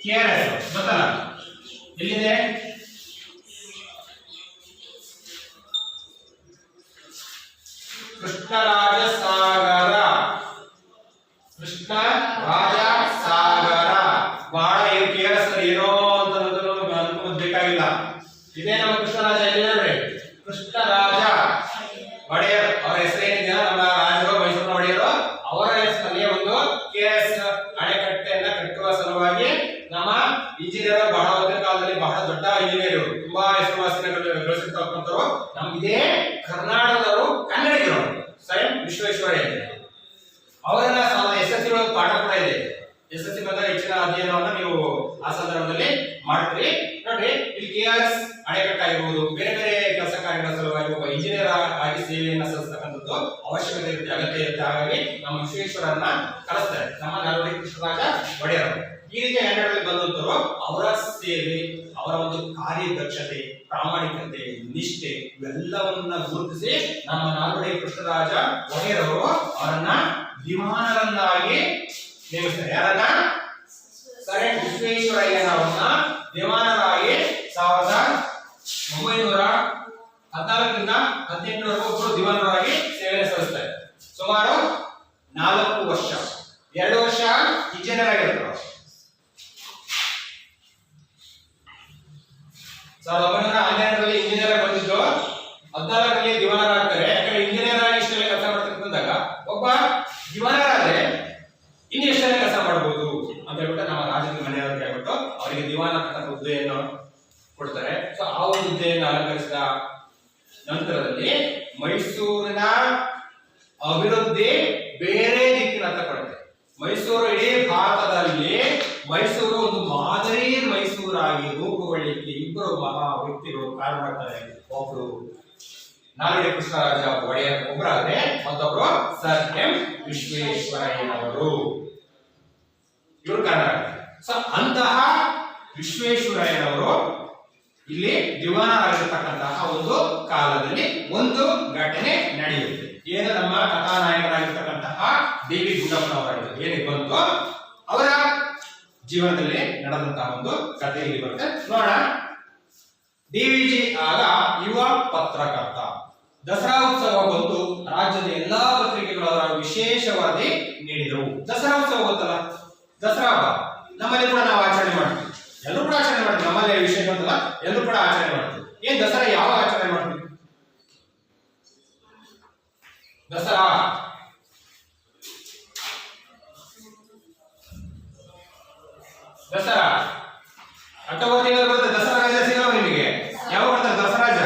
KRS ಗೊತ್ತಲ್ಲ, ಎಲ್ಲಿದೆ? ಕೃಷ್ಣರಾಜ ಸಾಗರ. ಬಹಳ KRS ಏನೋ ಅಂತ ಬೇಕಾಗಿಲ್ಲ. ಇದೇ ನಮ್ಮ ಕೃಷ್ಣರಾಜ ಎಲ್ಲಿ? ಕೃಷ್ಣರಾಜ ಒಡೆಯರ್ ಅವರ ಹೆಸರೇನಿದೆ, ನಮ್ಮ ರಾಜರು ಮೈಸೂರಿನ ಒಡೆಯರು, ಅವರ ಹೆಸರಲ್ಲಿ ಒಂದು KRS ಅಣೆಕಟ್ಟೆಯನ್ನ ಕಟ್ಟುವ ಸಲುವಾಗಿ ನಮ್ಮ ಇಂಜಿನಿಯರ್ ಬಹಳ ಹೊತ್ತಿನ ಕಾಲದಲ್ಲಿ ಬಹಳ ದೊಡ್ಡ ಇಂಜಿನಿಯರ್, ತುಂಬಾ ಹೆಸರುವಾಸಿಗಳಿರ್ತಕ್ಕಂಥವ್ರು ನಮ್ಗೆ ಕರ್ನಾಟಕದವರು, ಕನ್ನಡಿಗರು, ಸ್ವಯಂ ವಿಶ್ವೇಶ್ವರಯ್ಯ. ಅವರೆಲ್ಲ SSC ಒಳಗೆ ಪಾಠ ಕೂಡ ಇದೆ. SSC ಬಂದಾಗ ಹೆಚ್ಚಿನ ಅಧ್ಯಯನವನ್ನು ನೀವು ಆ ಸಂದರ್ಭದಲ್ಲಿ ಮಾಡ್ತೀರಿ. ನೋಡ್ರಿ, ಇಲ್ಲಿ KRS ಅಣೆಕಟ್ಟಾಗಿರ್ಬೋದು, ಬೇರೆ ಬೇರೆ ಕೆಲಸ ಕಾರ್ಯಗಳ ಸಲುವಾಗಿ ಒಬ್ಬ ಇಂಜಿನಿಯರ್ ಆಗಿ ಸೇವೆಯನ್ನ ಸಲ್ಲಿಸತಕ್ಕಂಥದ್ದು ಅವಶ್ಯಕತೆ ಇರುತ್ತೆ, ಅಗತ್ಯ ಇರುತ್ತೆ. ಹಾಗಾಗಿ ನಮ್ಮ ವಿಶ್ವೇಶ್ವರನ್ನ ಕರೆಸ್ತಾರೆ, ನಮ್ಮ ನಾಲ್ವಡಿ ಕೃಷ್ಣರಾಜ ಒಡೆಯರ್. ಈ ರೀತಿ 12ರಲ್ಲಿ ಬಂದಂತವರು ಅವರ ಸೇವೆ, ಅವರ ಒಂದು ಕಾರ್ಯದಕ್ಷತೆ, ಪ್ರಾಮಾಣಿಕತೆ, ನಿಷ್ಠೆ ಇವೆಲ್ಲವನ್ನ ಗುರುತಿಸಿ ನಮ್ಮ ನಾಲ್ವಡಿ ಕೃಷ್ಣರಾಜ ಒಡೆಯರ್ ಅವರು ಅವರನ್ನ ದಿವಾನರನ್ನಾಗಿ ನೇಮಿಸ್ತಾರೆ. ಯಾರನ್ನ? ಸರ್ ಎಂ ವಿಶ್ವೇಶ್ವರಯ್ಯನವರನ್ನ ದಿವಾನರಾಗಿ 1914ರಿಂದ 18ರವರೆಗೂ ಒಬ್ಬರು ದಿವಾನರಾಗಿ ಸೇವೆ ಸಲ್ಲಿಸ್ತಾರೆ. ಸುಮಾರು 4 ವರ್ಷ, 2 ವರ್ಷ ಇಂಜಿನಿಯರ್ ಆಗಿರ್ತಾರೆ. 1912ರಲ್ಲಿ ಇಂಜಿನಿಯರ್ ಆಗಿ ಬಂದಿದ್ದು, 14ರಲ್ಲಿ ದಿವಾನರಾಗ್ತಾರೆ. ಯಾಕಂದ್ರೆ ಇಂಜಿನಿಯರ್ ಆಗಿ ಇಷ್ಟೆಲ್ಲ ಕೆಲಸ ಮಾಡ್ತಿದ್ದಾಗ ಒಬ್ಬ ದಿವಾನರಾದ್ರೆ ಇನ್ನು ಎಷ್ಟೆಲ್ಲ ಕೆಲಸ ಮಾಡಬಹುದು ಅಂತ ಹೇಳ್ಬಿಟ್ಟು ನಮ್ಮ ರಾಜಕೀಯ ಮನೆಯವರಿಗೆ ಆಗ್ಬಿಟ್ಟು ಅವರಿಗೆ ದಿವಾನ ಅಂತ ಹುದ್ದೆಯನ್ನು ಕೊಡ್ತಾರೆ. ಸೊ ಆ ಒಂದು ಹುದ್ದೆಯನ್ನು ಅಲಂಕರಿಸಿದ ನಂತರದಲ್ಲಿ ಮೈಸೂರಿನ ಅಭಿವೃದ್ಧಿ ಬೇರೆ ದಿಕ್ಕಿನತ್ತ ಪಡುತ್ತೆ. ಮೈಸೂರು ಇಡೀ ಭಾರತದಲ್ಲಿ ಮೈಸೂರು ಒಂದು ಮಾದರಿ ಮೈಸೂರಾಗಿ ರೂಪುಗೊಳ್ಳಲಿಕ್ಕೆ ಇಬ್ಬರು ಮಹಾ ವ್ಯಕ್ತಿಗಳು ಕಾರಣರಾಗ್ತಾರೆ. ಒಬ್ರು ನಾಲ್ವಡಿ ಕೃಷ್ಣರಾಜ ಒಡೆಯರ್ ಒಬ್ಬರಾದ್ರೆ, ಮತ್ತೊಬ್ರು ಸರ್ ಎಂ ವಿಶ್ವೇಶ್ವರಯ್ಯನವರು, ಇವರು ಕಾರಣ. ಸೊ ಅಂತಹ ವಿಶ್ವೇಶ್ವರಯ್ಯನವರು ಇಲ್ಲಿ ದಿವಾನರಾಗಿರ್ತಕ್ಕಂತಹ ಒಂದು ಕಾಲದಲ್ಲಿ ಒಂದು ಘಟನೆ ನಡೆಯುತ್ತೆ. ಏನು? ನಮ್ಮ ಕಥಾನಾಯಕರಾಗಿರ್ತಕ್ಕಂತಹ ಡಿ.ವಿ. ಗುಂಡಪ್ಪನವರಾಗಿದ್ದು ಏನಿಗೆ ಬಂತು, ಅವರ ಜೀವನದಲ್ಲಿ ನಡೆದಂತಹ ಒಂದು ಕಥೆ ಇಲ್ಲಿ ಬರುತ್ತೆ. ನೋಡೋಣ. ಡಿ.ವಿ.ಜಿ ಆಗ ಯುವ ಪತ್ರಕರ್ತ. ದಸರಾ ಉತ್ಸವ ಬಂತು, ರಾಜ್ಯದ ಎಲ್ಲಾ ಪತ್ರಿಕೆಗಳು ಅವರ ವಿಶೇಷ ವರದಿ ನೀಡಿದವು. ದಸರಾ ಉತ್ಸವ ಗೊತ್ತಲ್ಲ, ದಸರಾ ಹಬ್ಬ ನಮ್ಮಲ್ಲಿ ಕೂಡ ನಾವು ಆಚರಣೆ ಮಾಡ್ತೀವಿ, ಎಲ್ಲರೂ ಕೂಡ ಆಚರಣೆ ಮಾಡ್ತೀವಿ. ನಮ್ಮಲ್ಲಿ ವಿಶೇಷ ಅಂತಲ್ಲ, ಎಲ್ಲರೂ ಕೂಡ ಆಚರಣೆ ಮಾಡ್ತೀವಿ. ಏನ್ ದಸರಾ ಯಾವಾಗ ಆಚರಣೆ ಮಾಡ್ತೀವಿ? ದಸರಾ ಅಕ್ಟೋಬರ್ ತಿಂಗಳು ಬರುತ್ತೆ. ದಸರಾ ರಜೆ ಸಿಗಲ್ಲ ನಿಮಗೆ? ಯಾವಾಗ ಬರ್ತಾರೆ ದಸರಾ ರಜೆ?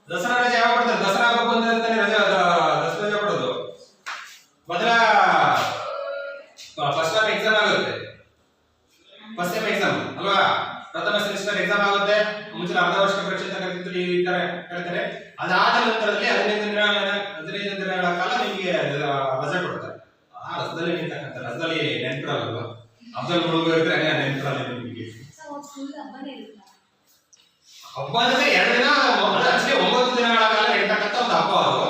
ದಸರಾ ರಜೆ ಯಾವಾಗ ಬರ್ತಾರೆ? ದಸರಾ ಹಬ್ಬ ಬಂದ್ರೆ ರಜೆ, ದಸರಾ ರಜೆ ಕೊಡೋದು. ಮೊದಲ ಫಸ್ಟ್ ಟೈಮ್ ಎಕ್ಸಾಮ್ ಆಗುತ್ತೆ, ಫಸ್ಟ್ ಟೈಮ್ ಎಕ್ಸಾಮ್ ಅಲ್ವಾ? ಪ್ರಥಮ ಸೆಮಿಸ್ಟರ್ ಎಕ್ಸಾಮ್ ಆಗುತ್ತೆ. ಮುಂಚೆ ಅರ್ಧ ವರ್ಷ ಪರೀಕ್ಷೆ ಅಂತ ಕರೀತಾರೆ, ಈ ತರ ಹೇಳ್ತಾರೆ. ಅದಾದ ನಂತರದಲ್ಲಿ 15 ದಿನಗಳ ಕಾಲ ನಿಮಗೆ ರಜೆ ಕೊಡ್ತಾರೆ. ಆ ರಜದಲ್ಲಿ ನಿಂತಕ್ಕಂಥ ರಜದಲ್ಲಿ ನೆನಪಿರಲ್ವಾ? ಅಬ್ದುಲ್ ಹುಡುಗ ಇದ್ರೆ ನೆನಪಿರಲ್ಲ ನಿಮಗೆ. ಹಬ್ಬ ಅಂದ್ರೆ 2 ದಿನ, ಅಷ್ಟೇ 9 ದಿನಗಳ ಕಾಲ ನಡೀತಕ್ಕಂಥ ಒಂದು ಹಬ್ಬ ಅದು.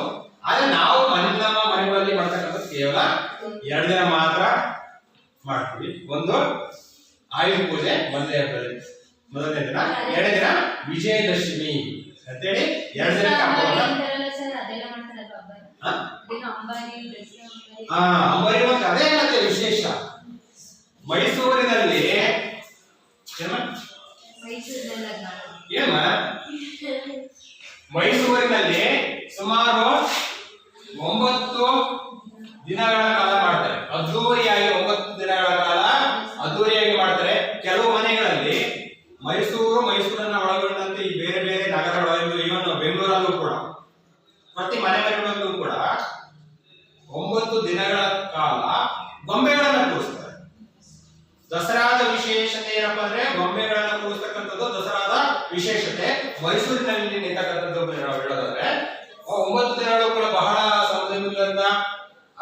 ಆದ್ರೆ ನಾವು ನಮ್ಮ ಮನೆಗಳಲ್ಲಿ ಮಾಡ್ತಕ್ಕಂಥ ಕೇವಲ 2 ದಿನ ಮಾತ್ರ ಮಾಡ್ತೀವಿ. ಒಂದು ಆಯುಧ ಪೂಜೆ ಮೊದಲನೇ ದಿನ, 2ನೇ ದಿನ ವಿಜಯದಶಮಿ ಅಂತೇಳಿ 2 ದಿನ ಅಂಬಾರಿ ಮತ್ತೆ ಅದೇ ಮತ್ತೆ ವಿಶೇಷ. ಮೈಸೂರಿನಲ್ಲಿ ಮೈಸೂರಿನಲ್ಲಿ ಸುಮಾರು 9 ದಿನಗಳ ಕಾಲ ಮಾಡ್ತಾರೆ. ಅದ್ದೂರಿಯಾಗಿ 9 ದಿನಗಳ ಕಾಲ ಅದ್ದೂರಿಯಾಗಿ ಮಾಡ್ತಾರೆ. ಕೆಲವು ಮನೆಗಳಲ್ಲಿ ಮೈಸೂರನ್ನ ಒಳಗೊಂಡಂತೆ ಈ ಬೇರೆ ಬೇರೆ ನಗರಗಳಲ್ಲೂ ಇವನ್ ಬೆಂಗಳೂರಲ್ಲೂ ಕೂಡ ಪ್ರತಿ ಮನೆಗಳಲ್ಲೂ ಕೂಡ 9 ದಿನಗಳ ಕಾಲ ಗೊಂಬೆಗಳನ್ನ ಕೂರಿಸ್ತಾರೆ. ದಸರಾದ ವಿಶೇಷತೆ ಏನಪ್ಪಾ ಅಂದ್ರೆ ಗೊಂಬೆಗಳನ್ನ ಕೂರಿಸ್ತಕ್ಕಂಥದ್ದು ದಸರಾದ ವಿಶೇಷತೆ. ಮೈಸೂರಿನಲ್ಲಿ ನಿಂತಕ್ಕಂಥದ್ದು ಹೇಳೋದಾದ್ರೆ 9 ದಿನಗಳು ಕೂಡ ಬಹಳ ಸಂಭ್ರಮದಿಂದ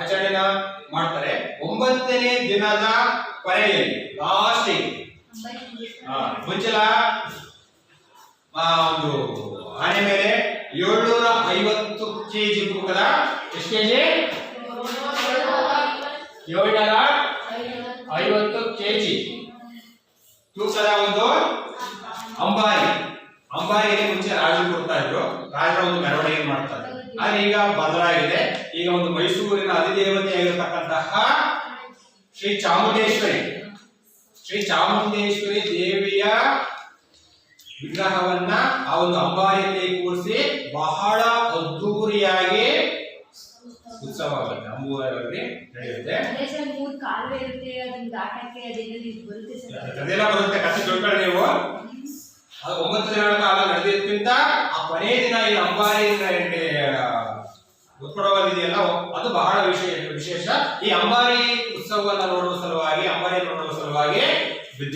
ಆಚರಣೆನ ಮಾಡ್ತಾರೆ. 9ನೇ ದಿನದ ಕೊನೆಯಲ್ಲಿ ಲಾಸ್ಟ್ ಮುಂಚೆಲ ಒಂದು ಆನೆ ಮೇಲೆ 750 ಕೆಜಿ ತೂಕದ ಎಷ್ಟು ಕೆಜಿ 750 ಕೆಜಿ ತೂಕದ ಒಂದು ಅಂಬಾರಿಗೆ ಮುಂಚೆ ರಾಜರು ಕೊಡ್ತಾ ಇದ್ರು. ರಾಜರ ಒಂದು ಮೆರವಣಿಗೆ ಮಾಡ್ತಾ ಇದ್ರು. ಆದ್ರೆ ಈಗ ಬದಲಾಗಿದೆ. ಈಗ ಒಂದು ಮೈಸೂರಿನ ಅಧಿದೇವತೆಯಾಗಿರತಕ್ಕಂತಹ ಶ್ರೀ ಚಾಮುಂಡೇಶ್ವರಿ ದೇವಿಯ ವಿಗ್ರಹವನ್ನ ಆ ಒಂದು ಅಂಬಾರಿಯಲ್ಲಿ ಕೂರಿಸಿ ಬಹಳ ಅದ್ದೂರಿಯಾಗಿ ಉತ್ಸವ ಆಗುತ್ತೆ. ಅಂಬಾರಿ ನಡೆಯುತ್ತೆ. ಅದೆಲ್ಲ ಬರುತ್ತೆ. ಕಥೆ ತಿಳ್ಕೊಳ್ಳಿ ನೀವು. ಅದು 9 ದಿನಗಳ ಕಾಲ ನಡೆಯೋದ್ಕಿಂತ ಆ ಕೊನೆಯ ದಿನ ಈ ಅಂಬಾರಿ ಉತ್ಪಡವಾಗಿದೆಯಲ್ಲ ಅದು ಬಹಳ ವಿಶೇಷ. ಈ ಅಂಬಾರಿ ಉತ್ಸವವನ್ನ ನೋಡುವ ಸಲುವಾಗಿ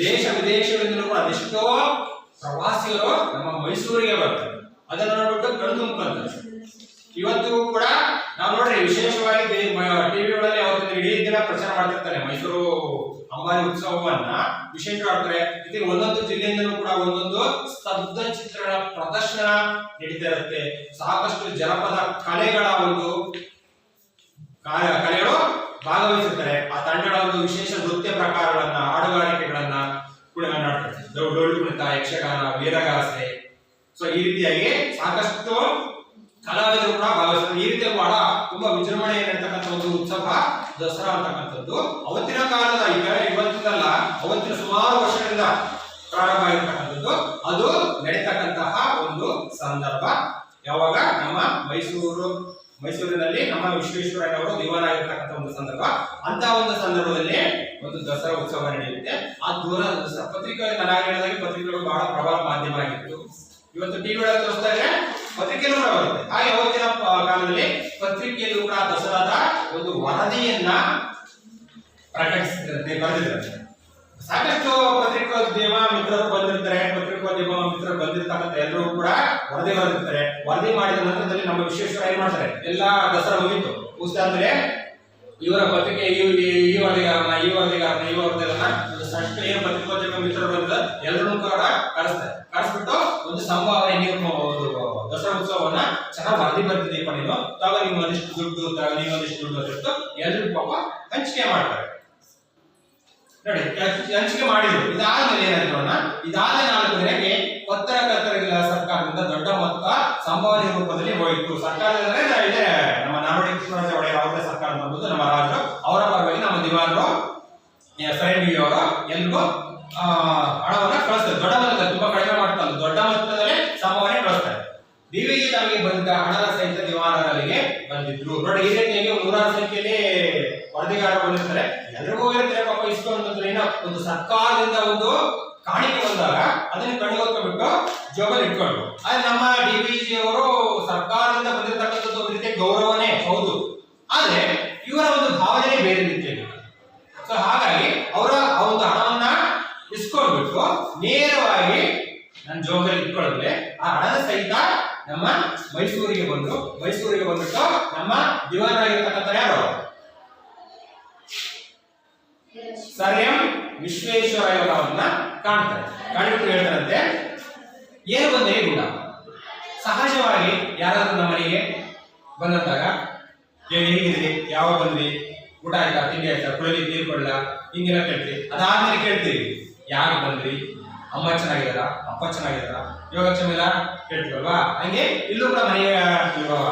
ದೇಶ ವಿದೇಶಗಳಿಂದಲೂ ಕೂಡ ಅದೆಷ್ಟೋ ಪ್ರವಾಸಿಗರು ನಮ್ಮ ಮೈಸೂರಿಗೆ ಬರ್ತಾರೆ. ಅದನ್ನು ನೋಡ್ಬಿಟ್ಟು ಕಣ್ತುಂಬ್ಕೊಂತಾರೆ. ಇವತ್ತು ಕೂಡ ನಾವು ನೋಡ್ರಿ ವಿಶೇಷವಾಗಿ ಟಿವಿಗಳಲ್ಲಿ ಅವತ್ತು ಇಡೀ ದಿನ ಪ್ರಚಾರ ಮಾಡ್ತಿರ್ತಾರೆ ಮೈಸೂರು ಅಂಬಾರಿ ಉತ್ಸವವನ್ನ ವಿಶೇಷವಾಗ್ತಾರೆ. ಇದಕ್ಕೆ ಒಂದೊಂದು ಜಿಲ್ಲೆಯಿಂದಲೂ ಕೂಡ ಒಂದೊಂದು ಸ್ತಬ್ಧ ಚಿತ್ರಗಳ ಪ್ರದರ್ಶನ ನಡೀತಾ ಇರುತ್ತೆ. ಸಾಕಷ್ಟು ಜನಪದ ಕಲೆಗಳ ಒಂದು ಕಲೆಗಳು ಭಾಗವಹಿಸುತ್ತಾರೆ. ಆ ತಂಡಗಳ ಒಂದು ವಿಶೇಷ ನೃತ್ಯ ಪ್ರಕಾರಗಳನ್ನ ಹಾಡುಗಾರಿಕೆಗಳನ್ನ ಕೂಡ ಮಾಡ್ತಾರೆ. ಡೊಳ್ಳು ಕುಣಿತ, ಯಕ್ಷಗಾನ, ವೀರಗಾಸೆ. ಸೊ ಈ ರೀತಿಯಾಗಿ ಸಾಕಷ್ಟು ಕಲಾವಿದರು ಕೂಡ ಭಾಗವಹಿಸ್ತಾರೆ. ಈ ರೀತಿಯ ಬಹಳ ತುಂಬಾ ವಿಜೃಂಭಣೆಯಿಂದ ನಡೀತಕ್ಕಂಥ ಒಂದು ಉತ್ಸವ ದಸರಾ ಅಂತಕ್ಕಂಥದ್ದು ಅವತ್ತಿನ ಕಾಲದ ಇವತ್ತಿನಲ್ಲ ಅವತ್ತಿನ ಸುಮಾರು ವರ್ಷಗಳಿಂದ ಪ್ರಾರಂಭ ಆಗಿರ್ತಕ್ಕಂಥದ್ದು. ಅದು ನಡೀತಕ್ಕಂತಹ ಒಂದು ಸಂದರ್ಭ ಯಾವಾಗ ನಮ್ಮ ಮೈಸೂರಿನಲ್ಲಿ ನಮ್ಮ ವಿಶ್ವೇಶ್ವರಯ್ಯನವರು ದಿವಾನ ಆಗಿರ್ತಕ್ಕಂಥ ಒಂದು ಸಂದರ್ಭ. ಅಂತ ಒಂದು ಸಂದರ್ಭದಲ್ಲಿ ಒಂದು ದಸರಾ ಉತ್ಸವ ನಡೆಯುತ್ತೆ. ಆ ದೂರ ಪತ್ರಿಕೆಗಳು ಬಹಳ ಪ್ರಬಲ ಮಾಧ್ಯಮ ಆಗಿತ್ತು. ಇವತ್ತು ಟಿವಿ ಒಳಗೆ ತೋರಿಸ್ತಾ ಇದ್ರೆ ಪತ್ರಿಕೆಯಲ್ಲೂ ಕೂಡ ಬರುತ್ತೆ. ಹಾಗೆ ಅವತ್ತಿನ ಕಾಲದಲ್ಲಿ ಪತ್ರಿಕೆಯಲ್ಲೂ ಕೂಡ ದಸರಾದ ಒಂದು ವರದಿಯನ್ನ ಬರೆದಿದ್ದಾರೆ. ಸಾಕಷ್ಟು ಪತ್ರಿಕೋದ್ಯಮ ಮಿತ್ರರು ಬಂದಿರ್ತಕ್ಕಂಥ ಎಲ್ಲರೂ ಕೂಡ ವರದಿ ಬರೆದಿರ್ತಾರೆ. ವರದಿ ಮಾಡಿದ ನಂತರದಲ್ಲಿ ನಮ್ಮ ವಿಶ್ವೇಶ್ವರ ಏನ್ ಮಾಡ್ತಾರೆ, ಎಲ್ಲಾ ದಸರಾ ಮುಗಿದಾದ್ಮೇಲೆ ಇವರ ಪತ್ರಿಕೆ ಈ ವರದಿಗಾರನ ಸಾಕಷ್ಟು ಏನು ಪತ್ರಿಕೋದ್ಯಮ ಮಿತ್ರರು ಬಂದ ಎಲ್ಲರೂ ಕೂಡ ಕರೆಸ್ಬಿಟ್ಟು ಒಂದು ಸಂಭಾವನೆ ನೀವು ದಸರಾ ಉತ್ಸವವನ್ನ ಚೆನ್ನಾಗಿ ವರದಿ ಬರ್ತಿದ್ದೀಪ ನೀನು ತಾವ ನೀವು ಒಂದಿಷ್ಟು ದುಡ್ಡು ಅಂತಿಟ್ಟು ಎಲ್ಲರೂ ಪಾಪ ಹಂಚಿಕೆ ಮಾಡ್ತಾರೆ. ನೋಡಿ ಹಂಚಿಕೆ ಮಾಡಿದ್ರು. ಇದಾದ್ಮೇಲೆ ಏನಾಯ್ತು ನೋಡೋಣ. ಇದಾದ 4 ದಿನಕ್ಕೆ ಪತ್ರಕರ್ತರಿಗೆಲ್ಲ ಸರ್ಕಾರದಿಂದ ದೊಡ್ಡ ಮೊತ್ತ ಸಂಭಾವನೆ ರೂಪದಲ್ಲಿ ಹೋಯಿತು. ಸರ್ಕಾರದಲ್ಲಿ ಇದೆ ನಮ್ಮ ನಾಲ್ವಡಿ ಕೃಷ್ಣರಾಜ ಒಡೆಯರ್ ಅವರೇ ಸರ್ಕಾರ ಬಂದು ನಮ್ಮ ರಾಜರು ಅವರ ಪರವಾಗಿ ನಮ್ಮ ದಿವಾನರು ಅವರು ಎಲ್ರಿಗೂ ಹಣವನ್ನ ಕಳಿಸ್ತಾರೆ. ದೊಡ್ಡ ಮೊತ್ತ ತುಂಬಾ ಕಡಿಮೆ ಮಾಡ್ತಾರೆ. ದೊಡ್ಡ ಮೊತ್ತದಲ್ಲಿ ಸಂಭಾವನೆ ಕಳಿಸ್ತಾರೆ. ಡಿವಿಗೆ ತಮಗೆ ಬಂದ ಹಣದ ಸಹಿತ ದಿವಾನರಿಗೆ ಬಂದಿದ್ರು. ನೋಡಿ ಈ ರೀತಿಯಾಗಿ 100 ಸಂಖ್ಯೆಯಲ್ಲಿ ವರದಿಗಾರರು ಬಂದಿರ್ತಾರೆ. ಎಲ್ರಿಗೂ ಇರ್ತಾರೆ ಪಾಪ ಇಸ್ಕೊಂಡು ಏನೋ ಒಂದು ಸರ್ಕಾರದಿಂದ ಒಂದು ಕಾಣಿಕೆ ಬಂದಾಗ ಅದನ್ನ ಕಣ್ಗೊತ್ಬಿಟ್ಟು ಜೋಬಲ್ಲಿ ಇಟ್ಕೊಂಡು. ಆದ್ರೆ ನಮ್ಮ ಡಿವಿಜಿ ಅವರು ಸರ್ಕಾರದಿಂದ ಬಂದಿರತಕ್ಕಂಥದ್ದು ಒಂದು ರೀತಿಯ ಗೌರವನೇ ಹೌದು, ಆದ್ರೆ ಇವರ ಒಂದು ಭಾವನೆ ಬೇರೆ ರೀತಿಯಲ್ಲಿ. ಸೊ ಹಾಗಾಗಿ ಅವರ ಒಂದು ಹಣವನ್ನ ಇಸ್ಕೊಂಡ್ಬಿಟ್ಟು ನೇರವಾಗಿ ನನ್ನ ಜೋಬಲ್ಲಿ ಇಟ್ಕೊಳ್ಳೋದ್ರೆ ಆ ಹಣದ ಸಹಿತ ನಮ್ಮ ಮೈಸೂರಿಗೆ ಬಂದ್ಬಿಟ್ಟು ನಮ್ಮ ದಿವಾನರಾಗಿರ್ತಕ್ಕಂಥ ಯಾರು ಸರ್ ಎಂ ವಿಶ್ವೇಶ್ವರಯ್ಯನವರನ್ನ ಕಾಣ್ತಾರೆ. ಕಾಣಿಬಿಟ್ಟು ಹೇಳ್ತಾರಂತೆ, ಏನು ಬಂದೇ ಗುಂಡ. ಸಹಜವಾಗಿ ಯಾರಾದ್ರೂ ನಮ್ಮ ಮನೆಗೆ ಬಂದಾಗ ಹೇಗಿದ್ರಿ, ಯಾವಾಗ ಬಂದ್ರಿ, ಊಟ ಆಯ್ತಾ, ತಿಂಡಿ ಆಯ್ತಾ, ಕುಡಿಲಿ ನೀರು ಕೊಡಲ್ಲ, ಹಿಂಗೆಲ್ಲ ಕೇಳ್ತೀವಿ. ಅದಾದ್ಮೇಲೆ ಕೇಳ್ತೀವಿ ಯಾಕೆ ಬಂದ್ರಿ, ಅಮ್ಮ ಚೆನ್ನಾಗಿದಾರ, ಅಪ್ಪ ಚೆನ್ನಾಗಿದಾರ, ಯೋಗಕ್ಷೇಮ ಎಲ್ಲ ಕೇಳ್ತೀವಲ್ವಾ. ಹಂಗೆ ಇಲ್ಲೂ ಕೂಡ ಮನೆಯ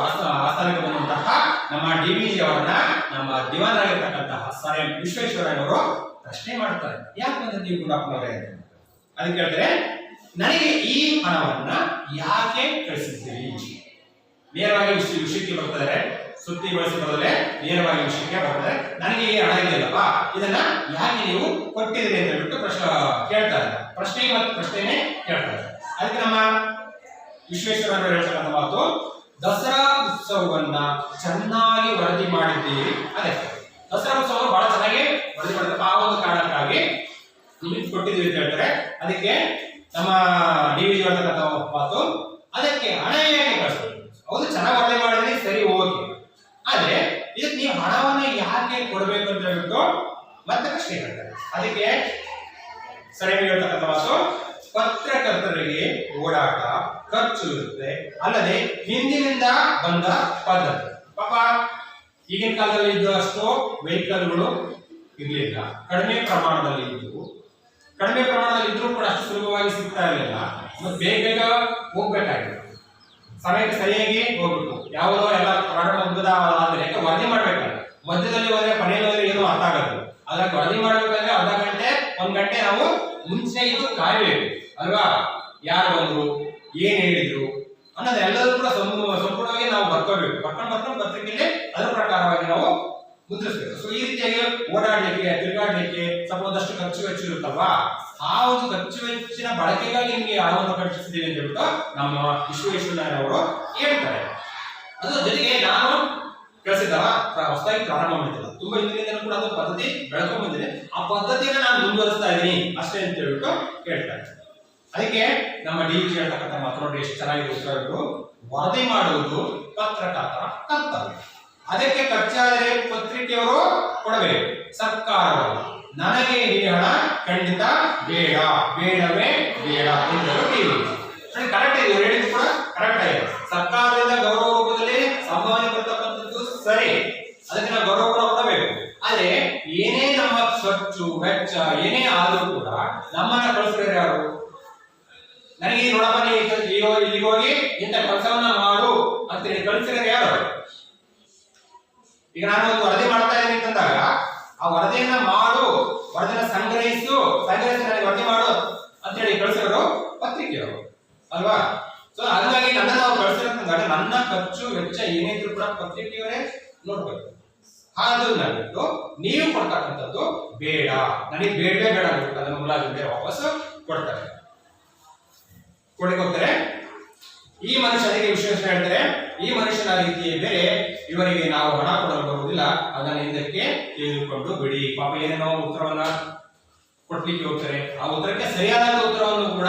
ಆಸ್ಥಾನಕ್ಕೆ ಬಂದಂತಹ ನಮ್ಮ DVG ಅವರನ್ನ ನಮ್ಮ ದಿವಾನರಾಗಿರ್ತಕ್ಕಂತಹ ಸರ್ ಎಂ ವಿಶ್ವೇಶ್ವರಯ್ಯ ಅವರು ಪ್ರಶ್ನೆ ಮಾಡ್ತಾರೆ, ಯಾಕೆ ಬಂದ್ರೆ ನೀವು ಗುಂಡಪ್ಪನವರೇ ಅಂತ. ಅದಕ್ಕೆ ಹೇಳ್ತಾರೆ, ನನಗೆ ಈ ಹಣವನ್ನ ಯಾಕೆ ಕಳಿಸಿದ್ದೀರಿ. ನೇರವಾಗಿ ವಿಷಯಕ್ಕೆ ಬರ್ತಾರೆ, ಸುತ್ತಿ ಬಳಸಿ ಬದಲೇ ನೇರವಾಗಿ ವಿಷಯಕ್ಕೆ ಬರ್ತಾರೆ. ನನಗೆ ಈ ಹಣ ಇದೆಯಲ್ಲಪ್ಪ, ಇದನ್ನ ಯಾಕೆ ನೀವು ಕೊಟ್ಟಿದ್ದೀರಿ ಅಂತ ಹೇಳ್ಬಿಟ್ಟು ಕೇಳ್ತಾರೆ. ಪ್ರಶ್ನೆನೇ ಕೇಳ್ತಾರೆ. ಅದಕ್ಕೆ ನಮ್ಮ ವಿಶ್ವೇಶ್ವರಯ್ಯ ಹೇಳ್ತಕ್ಕಂಥ ಮಾತು, ದಸರಾ ಉತ್ಸವವನ್ನ ಚೆನ್ನಾಗಿ ವರದಿ ಮಾಡಿದ್ದೀರಿ. ಅದೇ ದಸರಾ ಉತ್ಸವ ಬಹಳ ಚೆನ್ನಾಗಿ ವರದಿ ಮಾಡಿದ್ರೆ ಆ ಒಂದು ಕಾರಣಕ್ಕಾಗಿ ನಿಮಗೆ ಕೊಟ್ಟಿದ್ದೀವಿ ಅಂತ ಹೇಳ್ತಾರೆ. ಅದಕ್ಕೆ ನಮ್ಮ DVG ಹೇಳ್ತಕ್ಕಂಥ ಮಾತು, ಅದಕ್ಕೆ ಹಣ ಹೇಗೆ ಕಳಿಸ್ತೀವಿ. ಹೌದು, ಚೆನ್ನಾಗಿ ವರದಿ ಮಾಡಿದ್ರಿ, ಸರಿ, ಓಕೆ. ಆದ್ರೆ ಇದಕ್ಕೆ ನೀವು ಹಣವನ್ನ ಯಾಕೆ ಕೊಡಬೇಕು ಅಂತ ಹೇಳ್ಬಿಟ್ಟು ಮತ್ತೆ ಪ್ರಶ್ನೆ ಹೇಳ್ತಾರೆ. ಅದಕ್ಕೆ ಸರಿ ಹೇಳ್ತಕ್ಕಂಥ ಮಾತು, ಪತ್ರಕರ್ತರಿಗೆ ಓಡಾಟ ಖರ್ಚು ಇರುತ್ತೆ, ಅಲ್ಲದೆ ಹಿಂದಿನಿಂದ ಬಂದ ಪದ್ಧತಿ. ಪಾಪ ಈಗಿನ ಕಾಲದಲ್ಲಿ ಇದ್ದಷ್ಟು ವೆಹಿಕಲ್ಗಳು ಇರಲಿಲ್ಲ, ಕಡಿಮೆ ಪ್ರಮಾಣದಲ್ಲಿ ಇದ್ದು, ಕಡಿಮೆ ಪ್ರಮಾಣದಲ್ಲಿ ಇದ್ರೂ ಕೂಡ ಅಷ್ಟು ಸುಲಭವಾಗಿ ಸಿಗ್ತಾ ಇರಲಿಲ್ಲ. ಬೇಗ ಬೇಗ ಹೋಗ್ಬೇಕಾಗಿತ್ತು, ಸಮಯಕ್ಕೆ ಸರಿಯಾಗಿ ಹೋಗ್ಬೇಕು. ಯಾವುದೋ ಎಲ್ಲ ಪ್ರಾಣ ಮುಗಿದ ಆದ್ರೆ ಯಾಕೆ ವರದಿ ಮಾಡ್ಬೇಕಲ್ಲ, ಮಧ್ಯದಲ್ಲಿ ಹೋದ್ರೆ ಕೊನೆಯಲ್ಲಿ ಹೋದ್ರೆ ಏನು ಅರ್ಥ ಆಗೋದು. ಅದಕ್ಕೆ ವರದಿ ಮಾಡ್ಬೇಕಾದ್ರೆ ಅರ್ಧ ಗಂಟೆ 1 ಗಂಟೆ ನಾವು ಮುಂಚೆ ಇದು ಕಾಯಬೇಕು ಅಲ್ವಾ. ಯಾರು ಬಂದ್ರು, ಏನ್ ಹೇಳಿದ್ರು ಅನ್ನೋದೆಲ್ಲದೂ ಕೂಡ ಸಂಪೂರ್ಣವಾಗಿ ನಾವು ಬರ್ಕೋಬೇಕು. ಬರ್ಕೊಂಡು ಪತ್ರಿಕೆಯಲ್ಲಿ ಅದರ ಪ್ರಕಾರವಾಗಿ ನಾವು ಮುದ್ರಿಸಬೇಕು. ಸೊ ಈ ರೀತಿಯಾಗಿ ಓಡಾಡ್ಲಿಕ್ಕೆ, ತಿರುಗಾಡ್ಲಿಕ್ಕೆ ಸ್ವಲ್ಪ ಒಂದಷ್ಟು ಖರ್ಚು ವೆಚ್ಚ ಇರುತ್ತಲ್ವಾ, ಆ ಒಂದು ಖರ್ಚು ವೆಚ್ಚಿನ ಬಳಕೆಗಾಗಿ ನಿಮಗೆ ಹಣವನ್ನು ಖರ್ಚಿಸಿದ್ದೀವಿ ಅಂತ ಹೇಳ್ಬಿಟ್ಟು ನಮ್ಮ ವಿಶ್ವೇಶ್ವರಯ್ಯ ಅವರು ಹೇಳ್ತಾರೆ. ಅದ್ರ ಜೊತೆಗೆ ನಾನು ಕಳಿಸಿದ ಹೊಸದಾಗಿ ಪ್ರಾರಂಭ ಮಾಡಿಲ್ಲ, ತುಂಬಾ ಹಿಂದಿನಿಂದ ಕೂಡ ಅದು ಪದ್ಧತಿ ಬೆಳ್ಕೊಂಡ್ ಬಂದಿದೆ, ಆ ಪದ್ಧತಿಯನ್ನು ನಾನು ಮುಂದುವರಿಸ್ತಾ ಇದ್ದೀನಿ ಅಷ್ಟೇ ಅಂತ ಹೇಳ್ಬಿಟ್ಟು ಹೇಳ್ತಾರೆ. ಅದಕ್ಕೆ ನಮ್ಮ DVG ಹೇಳ್ತಕ್ಕಂಥ ಮಾತು ನೋಡಿ ಎಷ್ಟು ಚೆನ್ನಾಗಿ ಉತ್ತರಗಳು. ವರದಿ ಮಾಡುವುದು ಪತ್ರಕರ್ತರ ಕರ್ತವ್ಯ, ಅದಕ್ಕೆ ಖರ್ಚಾದರೆ ಪತ್ರಿಕೆಯವರು ಕೊಡಬೇಕು, ಸರ್ಕಾರವಲ್ಲ. ನನಗೆ ಈ ಹಣ ಖಂಡಿತ ಬೇಡ, ಬೇಡವೇ ಬೇಡ ಎಂದರು DVG. ಕರೆಕ್ಟ್ ಇದೆ, ಹೇಳಿದ್ದು ಕೂಡ ಕರೆಕ್ಟ್ ಆಗಿದೆ. ಸರ್ಕಾರದಿಂದ ಗೌರವ ರೂಪದಲ್ಲಿ ಸಂಭಾವನೆ ಬರ್ತಕ್ಕಂಥದ್ದು ಸರಿ, ಅದಕ್ಕೆ ನಾವು ಗೌರವ ಕೂಡ ಕೊಡಬೇಕು. ಆದ್ರೆ ಏನೇ ನಮ್ಮ ಖರ್ಚು ವೆಚ್ಚ ಏನೇ ಆದ್ರೂ ಕೂಡ ನಮ್ಮನ್ನ ಕಳಿಸಿದ್ರೆ ಯಾರು? ನನಗೆ ನೋಡಪ್ಪ ನೀವು ಇಲ್ಲಿಗೆ ಹೋಗಿ ಇಂಥ ಕೆಲಸವನ್ನ ಮಾಡು ಅಂತೇಳಿ ಕಳಿಸಿದ್ರೆ ಯಾರು? ಈಗ ನಾನು ಒಂದು ವರದಿ ಮಾಡ್ತಾ ಇದ್ದೀನಿ ಅಂತಂದಾಗ ಆ ವರದಿಯನ್ನ ಮಾಡು, ವರದಿನ ಸಂಗ್ರಹಿಸಿ ನನಗೆ ವರದಿ ಮಾಡು ಅಂತೇಳಿ ಕಳಿಸಿರೋರು ಪತ್ರಿಕೆಯವರು ಅಲ್ವಾ. ಸೊ ಹಾಗಾಗಿ ನನ್ನ ನಾವು ಕಳಿಸಿರೋಂದಾಗ ನನ್ನ ಖರ್ಚು ವೆಚ್ಚ ಏನಿದ್ರು ಕೂಡ ಪತ್ರಿಕೆಯವರೇ ನೋಡ್ಬೇಕು. ಅದನ್ನ ಬಿಟ್ಟು ನೀವು ಕೊಡ್ತಕ್ಕಂಥದ್ದು ಬೇಡ, ನನಗೆ ಬೇಡವೇ ಬೇಡ ಅಂದ್ಬಿಟ್ಟು ಅದನ್ನು ಮುಲಾಜಿಗೆ ವಾಪಸ್ ಕೊಡ್ತಾರೆ, ಕೊಡ್ತಾರೆ. ಈ ಮನುಷ್ಯನಿಗೆ ವಿಶೇಷ ಹೇಳ್ತಾರೆ, ಈ ಮನುಷ್ಯನ ರೀತಿಯ ಬೇರೆ, ಇವರಿಗೆ ನಾವು ಹಣ ಕೊಡಲು ಬರುವುದಿಲ್ಲ, ಅದನ್ನ ಹಿಂದಕ್ಕೆ ತೆಗೆದುಕೊಂಡು ಬಿಡಿ. ಪಾಪ ಏನೇನೋ ಉತ್ತರವನ್ನ ಕೊಡ್ಲಿಕ್ಕೆ ಹೋಗ್ತಾರೆ, ಆ ಉತ್ತರಕ್ಕೆ ಸರಿಯಾದ ಉತ್ತರವನ್ನು ಕೂಡ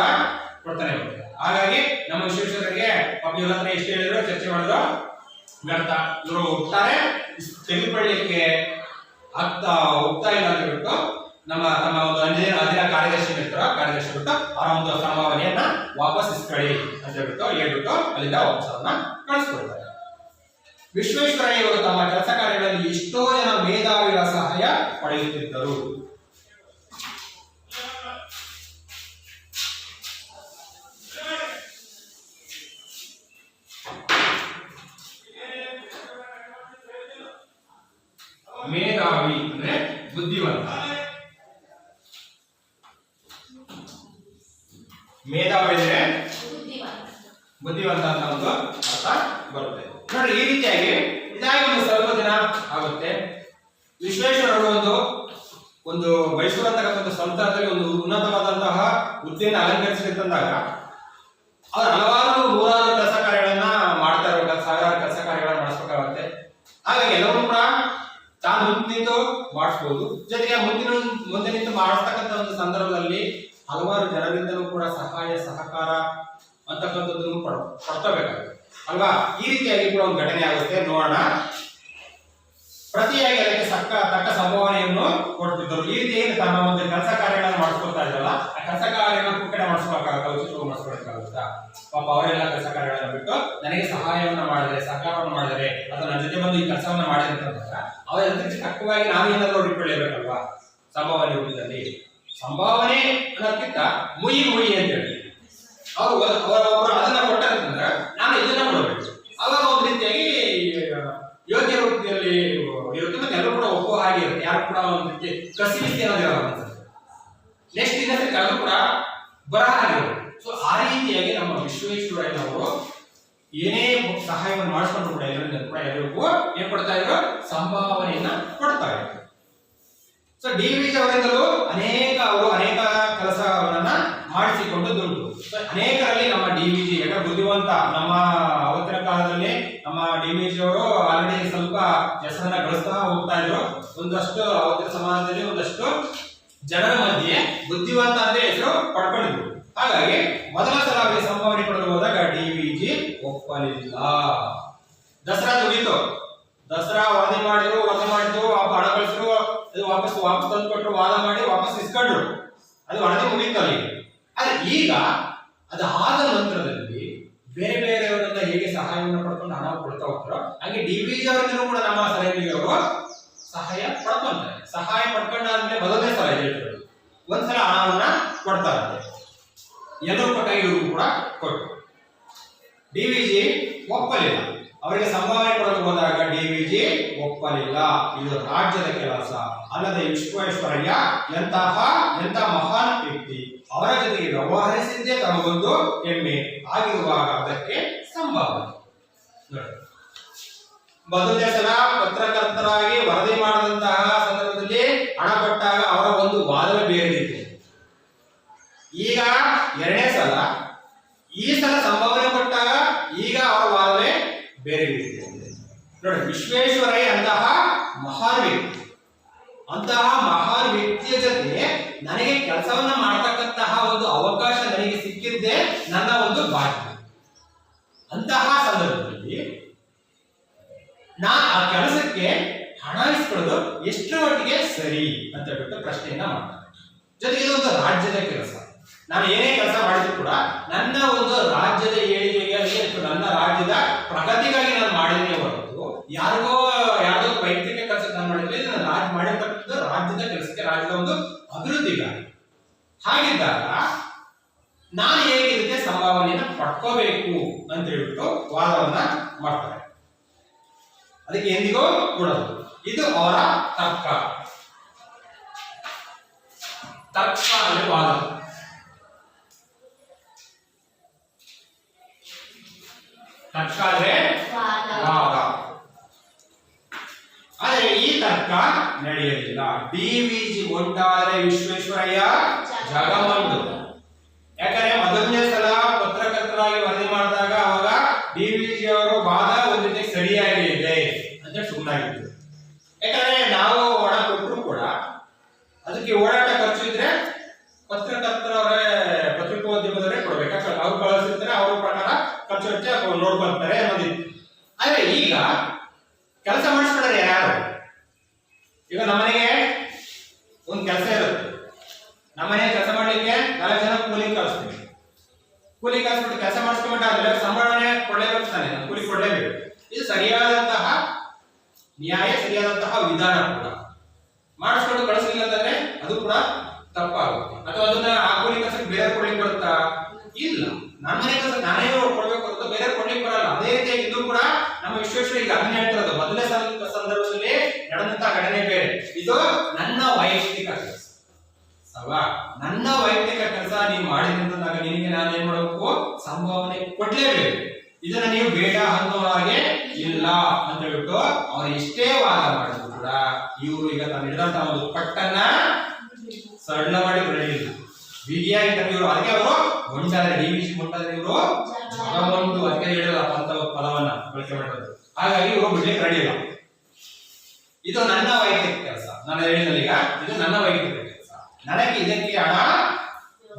ಕೊಡ್ತಾನೆ ಹೋಗ್ತಾರೆ. ಹಾಗಾಗಿ ನಮ್ಮ ವಿಶ್ವೇಶ್ವರರಿಗೆ ಪಾಪ ಇವ್ರ ಹತ್ರ ಎಷ್ಟು ಹೇಳಿದ್ರು ಚರ್ಚೆ ಮಾಡಿದ್ರು ವ್ಯರ್ಥ. ಇವರು ಹೋಗ್ತಾರೆ, ತೆಗೆದುಕೊಳ್ಳಿಕ್ಕೆ ಹೋಗ್ತಾ ಇಲ್ಲ ಅಂತ ಬಿಟ್ಟು ತಮ್ಮ ಒಂದು ಅದಿನ ಕಾರ್ಯದರ್ಶಿ ಇರ್ತಾರ, ಕಾರ್ಯದರ್ಶಿ ಬಿಟ್ಟು ಅವರ ಒಂದು ಸಂಭಾವನೆಯನ್ನ ವಾಪಸ್ ಇಸ್ಕೊಳ್ಳಿ ಅಂತ ಹೇಳ್ಬಿಟ್ಟು ಅಲ್ಲಿಂದ ವಾಪಸ್ ಅದನ್ನ ಕಳಿಸ್ಕೊಡ್ತಾರೆ. ವಿಶ್ವೇಶ್ವರಯ್ಯ ಅವರು ತಮ್ಮ ಕೆಲಸ ಕಾರ್ಯಗಳಲ್ಲಿ ಎಷ್ಟೋ ಜನ ಮೇಧಾವಿಗಳ ಸಹಾಯ ಪಡೆಯುತ್ತಿದ್ದರು. ಮೇಧಾವಿ ಅಂದ್ರೆ ಬುದ್ಧಿವಂತ, ಮೇಧಾವಿ ಅಂದ್ರೆ ಬುದ್ಧಿವಂತ ಅಂತ ಒಂದು ಅರ್ಥ ಬರುತ್ತೆ ನೋಡಿ. ಈ ರೀತಿಯಾಗಿ ಇದಾಗಿ ಒಂದು ಸ್ವಲ್ಪ ದಿನ ಆಗುತ್ತೆ. ವಿಶ್ವೇಶ್ವರಯ್ಯ ಒಂದು ಮೈಸೂರು ಅಂತಕ್ಕಂಥ ಸಂಸ್ಥಾನದಲ್ಲಿ ಒಂದು ಉನ್ನತವಾದಂತಹ ಹುದ್ದೆಯನ್ನು ಅಲಂಕರಿಸಿದಂದಾಗ ಅವ್ರು ಹಲವಾರು ನೂರಾರು ಕೆಲಸ ಕಾರ್ಯಗಳನ್ನ ಮಾಡ್ತಾ ಇರಬೇಕಾಗುತ್ತೆ, ಸಾವಿರಾರು ಕೆಲಸ ಕಾರ್ಯಗಳನ್ನ ಮಾಡಿಸ್ಬೇಕಾಗುತ್ತೆ. ಹಾಗಾಗಿ ಎಲ್ಲರೂ ಕೂಡ ತಾನು ಮುಂದೆ ನಿಂತು ಮಾಡಿಸ್ಬೋದು, ಜೊತೆಗೆ ಮುಂದೆ ನಿಂತು ಮಾಡಿಸ್ತಕ್ಕಂಥ ಒಂದು ಸಂದರ್ಭದಲ್ಲಿ ಹಲವಾರು ಜನರಿಂದಲೂ ಕೂಡ ಸಹಾಯ ಸಹಕಾರ ಅಂತಕ್ಕಂಥದ್ದನ್ನು ಕೊಡ್ತಬೇಕಾಗುತ್ತೆ ಅಲ್ವಾ. ಈ ರೀತಿಯಾಗಿ ಕೂಡ ಒಂದು ಘಟನೆ ಆಗುತ್ತೆ, ನೋಡೋಣ. ಪ್ರತಿಯಾಗಿ ಅದಕ್ಕೆ ತಕ್ಕ ಸಂಭಾವನೆಯನ್ನು ಕೊಡ್ತಿದ್ದರು. ಈ ರೀತಿಯಾಗಿ ತಮ್ಮ ಒಂದು ಕೆಲಸ ಕಾರ್ಯಗಳನ್ನು ಮಾಡಿಸ್ಕೊಳ್ತಾ ಇದ್ರಲ್ಲ, ಆ ಕೆಲಸ ಕಾರ್ಯಗಳನ್ನು ಕುಕ್ಕಡೆ ಮಾಡಿಸ್ಬೇಕಾಗುತ್ತಾ, ಉಚಿತವಾಗಿ ಮಾಡಿಸ್ಕೊಳಕ್ಕಾಗುತ್ತಾ? ಪಾಪ ಅವರೆಲ್ಲ ಕೆಲಸ ಕಾರ್ಯಗಳನ್ನು ಬಿಟ್ಟು ನನಗೆ ಸಹಾಯವನ್ನು ಮಾಡಿದರೆ ಸಹಕಾರವನ್ನು ಮಾಡಿದರೆ ಅಥವಾ ನನ್ನ ಜೊತೆ ಬಂದು ಈ ಕೆಲಸವನ್ನ ಮಾಡಿದ್ರೆ ಅಂತಂದಾಗ ಅವರ ಅದಕ್ಕೆ ತಕ್ಕವಾಗಿ ನಾವೇನಾದ್ರೂ ಇಟ್ಕೊಳ್ಳೇಬೇಕಲ್ವಾ. ಸಂಭಾವನೆ ರೂಪದಲ್ಲಿ ಸಂಭಾವನೆ ಅನ್ನೋದಕ್ಕಿಂತ ಮುಯಿ ಮುಯಿ ಅಂತ ಹೇಳಿ ಅವರೊಬ್ಬರು ಅದನ್ನ ಕೊಟ್ಟಂತಂದ್ರೆ ನಾನು ಇದನ್ನ ಕೊಡಬೇಕು. ಅವಾಗ ಒಂದು ರೀತಿಯಾಗಿ ಯೋಗ್ಯ ರೂಪದಲ್ಲಿ ಇರುತ್ತೆ, ಮತ್ತೆ ಎಲ್ಲರೂ ಕೂಡ ಒಪ್ಪೋ ಹಾಗೆ ಇರುತ್ತೆ. ಯಾರು ಕೂಡ ಒಂದು ರೀತಿ ಕಸಿವಿಸಿ ಅನ್ನೋದಿರಲ್ಲ. ನೆಕ್ಸ್ಟ್ ಇನ್ನೊಂದು ಎಲ್ಲರೂ ಕೂಡ ಬರಹ ಆಗಿರುತ್ತೆ. ಸೊ ಆ ರೀತಿಯಾಗಿ ನಮ್ಮ ವಿಶ್ವೇಶ್ವರಯ್ಯನವರು ಏನೇ ಸಹಾಯವನ್ನು ಮಾಡಿಸ್ಕೊಂಡು ಕೂಡ ಎಲ್ಲರಿಗೂ ಕೂಡ ಎಲ್ಲರಿಗೂ ಏನ್ ಕೊಡ್ತಾ ಇದ್ರು, ಸಂಭಾವನೆಯನ್ನ ಕೊಡ್ತಾ ಇದ್ರು. ಸೊ ಡಿ ವಿ ಜಿ ಅವರಿಂದಲೂ ಅವರು ಅನೇಕ ಕೆಲಸಗಳನ್ನ ಮಾಡಿಸಿಕೊಂಡು ದುಡ್ಡು. ಅನೇಕರಲ್ಲಿ ನಮ್ಮ ಡಿ ವಿ ಜಿ ಬುದ್ಧಿವಂತ ನಮ್ಮ ಅವತ್ತಿನ ಕಾಲದಲ್ಲಿ ನಮ್ಮ ಡಿ ವಿ ಜಿ ಅವರು ಆಲ್ರೆಡಿ ಸ್ವಲ್ಪ ಹೆಸರನ್ನ ಗಳಿಸ್ತಾ ಹೋಗ್ತಾ ಇದ್ರು. ಒಂದಷ್ಟು ಅವತ್ತಿನ ಸಮಾಜದಲ್ಲಿ ಒಂದಷ್ಟು ಜನರ ಮಧ್ಯೆ ಬುದ್ಧಿವಂತ ಅಂತ ಹೆಸರು ಪಡ್ಕೊಂಡಿದ್ರು. ಹಾಗಾಗಿ ಮೊದಲ ಸಲ ಅವರಿಗೆ ಸಂಭಾವನೆ ಕೊಡಲು ಹೋದಾಗ ಡಿ ವಿ ಜಿ ಒಪ್ಪಲಿಲ್ಲ. ದಸರಾ ಮುಗೀತು, ದಸರಾ ವರದಿ ಮಾಡಿದ್ರು ಹಣ ಕಳಿಸಿದ್ರು, ಅದು ವಾಪಸ್ ತಂದು ಕೊಟ್ಟರು, ವಾದ ಮಾಡಿ ವಾಪಸ್ ಇಸ್ಕೊಂಡ್ರು, ಅದು ವರದಿ ಮುಗೀತು ಅಲ್ಲಿ. ಆದ್ರೆ ಈಗ ಅದು ಆದ ನಂತರದಲ್ಲಿ ಬೇರೆ ಬೇರೆಯವರಿಂದ ಹೇಗೆ ಸಹಾಯವನ್ನು ಪಡ್ಕೊಂಡು ಹಣ ಕೊಡ್ತಾ ಹೋಗ್ತಾರೋ ಹಾಗೆ ಡಿ ವಿ ಜಿ ಅವರಿಂದಲೂ ಕೂಡ ನಮ್ಮ ಸಲಹೆಯವರು ಸಹಾಯ ಪಡ್ಕೊಂತಾರೆ. ಸಹಾಯ ಪಡ್ಕೊಂಡಾದ್ಮೇಲೆ ಮೊದಲನೇ ಸಲ ಹೇಳ್ತಾರೆ, ಒಂದ್ಸಲ ಹಣವನ್ನ ಕೊಡ್ತಾರಂತೆ. ಎಲ್ಲರೂ ಕೊಟ್ಟಾಗಿ ಇವರು ಕೂಡ ಕೊಟ್ಟು ಡಿ ವಿ ಜಿ ಒಪ್ಪಲಿಲ್ಲ. ಅವರಿಗೆ ಸಂಭಾವನೆ ಕೊಡಲು ಹೋದಾಗ ಡಿ ವಿ ಜಿ ಒಪ್ಪಲಿಲ್ಲ. ಇದು ರಾಜ್ಯದ ಕೆಲಸ ಅಲ್ಲದೆ ವಿಶ್ವೇಶ್ವರಯ್ಯ ಎಂತ ಮಹಾನ್ ವ್ಯಕ್ತಿ, ಅವರ ಜೊತೆಗೆ ವ್ಯವಹರಿಸಿದ್ದೇ ತಮಗೊಂದು ಹೆಮ್ಮೆ ಆಗಿರುವಾಗ ಅದಕ್ಕೆ ಸಂಭಾವನೆ. ಮೊದಲನೇ ಸಲ ಪತ್ರಕರ್ತರಾಗಿ ವರದಿ ಮಾಡಿದಂತಹ ಸಂದರ್ಭದಲ್ಲಿ ಹಣ ಕೊಟ್ಟಾಗ ಅವರ ಒಂದು ವಾದವೇ ಬೇರೆ ಇತ್ತು. ಈಗ ಎರಡನೇ ಸಲ ಈ ಸಲ ಸಂಭಾವನೆ ಕೊಟ್ಟಾಗ ಈಗ ಅವರ ವಾದವೇ ಬೇರೆ ರೀತಿ ನೋಡಿ. ವಿಶ್ವೇಶ್ವರಯ್ಯ ಅಂತಹ ಮಹಾನ್ ವ್ಯಕ್ತಿಯ ಜೊತೆ ನನಗೆ ಕೆಲಸವನ್ನ ಮಾಡತಕ್ಕಂತಹ ಒಂದು ಅವಕಾಶ ನನಗೆ ಸಿಕ್ಕಿದ್ದೇ ನನ್ನ ಒಂದು ಭಾಗ್ಯ. ಅಂತಹ ಸಂದರ್ಭದಲ್ಲಿ ನಾ ಆ ಕೆಲಸಕ್ಕೆ ಹಣ ಇಸ್ಕೊಳ್ಳೋದು ಎಷ್ಟರ ಮಟ್ಟಿಗೆ ಸರಿ ಅಂತ ಬಿಟ್ಟು ಪ್ರಶ್ನೆಯನ್ನ ಮಾಡ್ತಾರೆ. ಜೊತೆಗೆ ಇದೊಂದು ರಾಜ್ಯದ ಕೆಲಸ. ನಾನು ಏನೇ ಕೆಲಸ ಮಾಡಿದ್ರು ಕೂಡ ನನ್ನ ಒಂದು ರಾಜ್ಯದ ಏಳಿಗೆಗೆ ಅಥವಾ ನನ್ನ ರಾಜ್ಯದ ಪ್ರಗತಿಗಾಗಿ ನಾನು ಮಾಡಿದ್ರೆ ಹೊರತು ಯಾರಿಗೋ ವೈಯಕ್ತಿಕ ಕೆಲಸಕ್ಕೆ ನಾನು ಮಾಡಿದ್ರೆ ನಾನು ಮಾಡಿರ್ತಕ್ಕಂಥ ರಾಜ್ಯದ ಕೆಲಸಕ್ಕೆ, ರಾಜ್ಯದ ಒಂದು ಅಭಿವೃದ್ಧಿಗಾಗಿ. ಹಾಗಿದ್ದಾಗ ನಾನು ಹೇಗೆ ಇದಕ್ಕೆ ಸಂಭಾವನೆಯನ್ನ ಪಡ್ಕೋಬೇಕು ಅಂತ ಹೇಳ್ಬಿಟ್ಟು ವಾದವನ್ನ ಮಾಡ್ತಾರೆ. ಅದಕ್ಕೆ ಎಂದಿಗೂ ಕೊಡೋದು. ಇದು ಅವರ ತರ್ಕ ಅಂದ್ರೆ ವಾದ. ತರ್ಕ ಅಂದ್ರೆ ವಾದ. ಆದರೆ ಈ ತರ್ಕ ನಡೆಯಲಿಲ್ಲ. ಡಿ ವಿ ಜಿ ಒಂಟಾದರೆ ವಿಶ್ವೇಶ್ವರಯ್ಯ ಜಗಮಂಡು. ಯಾಕಂದ್ರೆ ಮೊದಲನೇ ಸಲ ಪತ್ರಕರ್ತರಾಗಿ ವರದಿ ಮಾಡಿದಾಗ ಅವಾಗ ಡಿ ವಿ ಜಿ ಅವರು ವಾದ ಒಂದು ರೀತಿ ಸರಿಯಾಗಿ ಇದೆ ಅಂತ ಸುಮ್ಮನಾಗಿದ್ರು. ಯಾಕಂದ್ರೆ ನಾವು ಹಣ ಕೊಟ್ಟರು ಕೂಡ ಅದಕ್ಕೆ ಓಡಾಟ ಖರ್ಚು ಇದ್ರೆ ಪತ್ರಕರ್ತರವರೇ ಪತ್ರಿಕೋದ್ಯಮದವರೇ ಕೊಡ್ಬೇಕಾಗ್ತದೆ. ಅವ್ರು ಕಳಿಸಿರ್ತಾರೆ, ಅವ್ರ ಪ್ರಕಾರ ಖರ್ಚು ವೆಚ್ಚ ನೋಡ್ಕೊಳ್ತಾರೆ ಅನ್ನೋದಿತ್ತು. ಆದ್ರೆ ಈಗ ಕೆಲಸ ಮಾಡಿಸ್ಕೊಂಡ್ರೆ ಯಾರು? ಈಗ ನಮ್ಮನೆಗೆ ಒಂದು ಕೆಲಸ ಇರುತ್ತೆ, ನಮ್ಮನೆ ಕೆಲಸ ಮಾಡ್ಲಿಕ್ಕೆ 4 ಜನ ಕೂಲಿ ಕಳಿಸ್ತೀವಿ. ಕೂಲಿ ಕಳಿಸ್ಬಿಟ್ಟು ಕೆಲಸ ಮಾಡಿಸ್ಕೊಂಡ್ರೆ ಸಂಬಳನೆ ಕೊಡಲೇಬೇಕು ತಾನೆ, ಕೂಲಿ ಕೊಡಲೇಬೇಕು. ಇದು ಸರಿಯಾದಂತಹ ನ್ಯಾಯ, ಸರಿಯಾದಂತಹ ವಿಧಾನ ಕೂಡ. ಮಾಡಿಸ್ಕೊಂಡು ಕಳಿಸ್ಲಿಲ್ಲ ಅಂತಂದ್ರೆ ಅದು ಕೂಡ ತಪ್ಪಾಗುತ್ತೆ. ಅಥವಾ ಅದನ್ನ ಆ ಕೂಲಿ ಕೆಲಸಕ್ಕೆ ಬೇರೆ ಕೊಡ್ಲಿಕ್ಕೆ ಬರುತ್ತಾ? ಇಲ್ಲ. ನನ್ನ ಮನೆ ಕೆಲಸ ನಾನೇ ಕೊಡ್ಬೇಕು ಅಂತ ಬೇರೆ ಕೊಡ್ಲಿಕ್ಕೆ ಬರಲ್ಲ. ಅದೇ ರೀತಿಯಾಗಿ ಇದು ಕೂಡ ನಮ್ಮ ವಿಶ್ವೇಶ್ವರಯ್ಯ ಈಗ ಅದನ್ನ ಹೇಳ್ತಿರೋದು. ಮೊದಲನೇ ಸಂದರ್ಭದಲ್ಲಿ ನಡೆದಂತಹ ಘಟನೆ ಬೇರೆ, ಇದು ನನ್ನ ವೈಯಕ್ತಿಕ ಕೆಲಸ ಅಲ್ವಾ? ನನ್ನ ವೈಯಕ್ತಿಕ ಕೆಲಸ ನೀವು ಮಾಡಿದಂತಾಗ ನಿನಗೆ ನಾನು ಏನ್ ಮಾಡಬೇಕು? ಸಂಭಾವನೆ ಕೊಡ್ಲೇಬೇಕು. ಇದನ್ನ ನೀವು ಬೇಡ ಅನ್ನೋ ಹಾಗೆ ಇಲ್ಲ ಅಂತ ಹೇಳ್ಬಿಟ್ಟು ಅವ್ರು ಎಷ್ಟೇ ವಾದ ಮಾಡಿದ್ರು ಕೂಡ ಇವರು ಈಗ ತಾನು ಹಿಡಿದಂತಹ ಒಂದು ಪಟ್ಟನ್ನ ಸರಳ ಮಾಡಿ ಬಿಡಲಿಲ್ಲ. ಬಿಗಿಯಾಗಿ ಇವರು ಅದಕ್ಕೆ ಅವರು ಮುಂಟಾದ್ರೆ ಡಿ ವಿ ಜಿ ಮುಂಟಾದ್ರೆ ಇವರು ಜಗಮಂಡು ಅದಕ್ಕೆ ಹೇಳಿಲ್ಲ ಅಂತ ಪದವನ್ನ ಬಳಕೆ ಮಾಡಿದ್ರು. ಹಾಗಾಗಿ ಇವರು ಬಿಡ್ಲಿಕ್ಕೆ ರೆಡಿ ಇಲ್ಲ. ಇದು ನನ್ನ ವೈಯಕ್ತಿಕ ಕೆಲಸ. ನಾನು ಹೇಳಿದಲ್ಲಿ ಈಗ ಇದು ನನ್ನ ವೈಯಕ್ತಿಕ ಕೆಲಸ, ನನಗೆ ಇದಕ್ಕೆ ಹಣ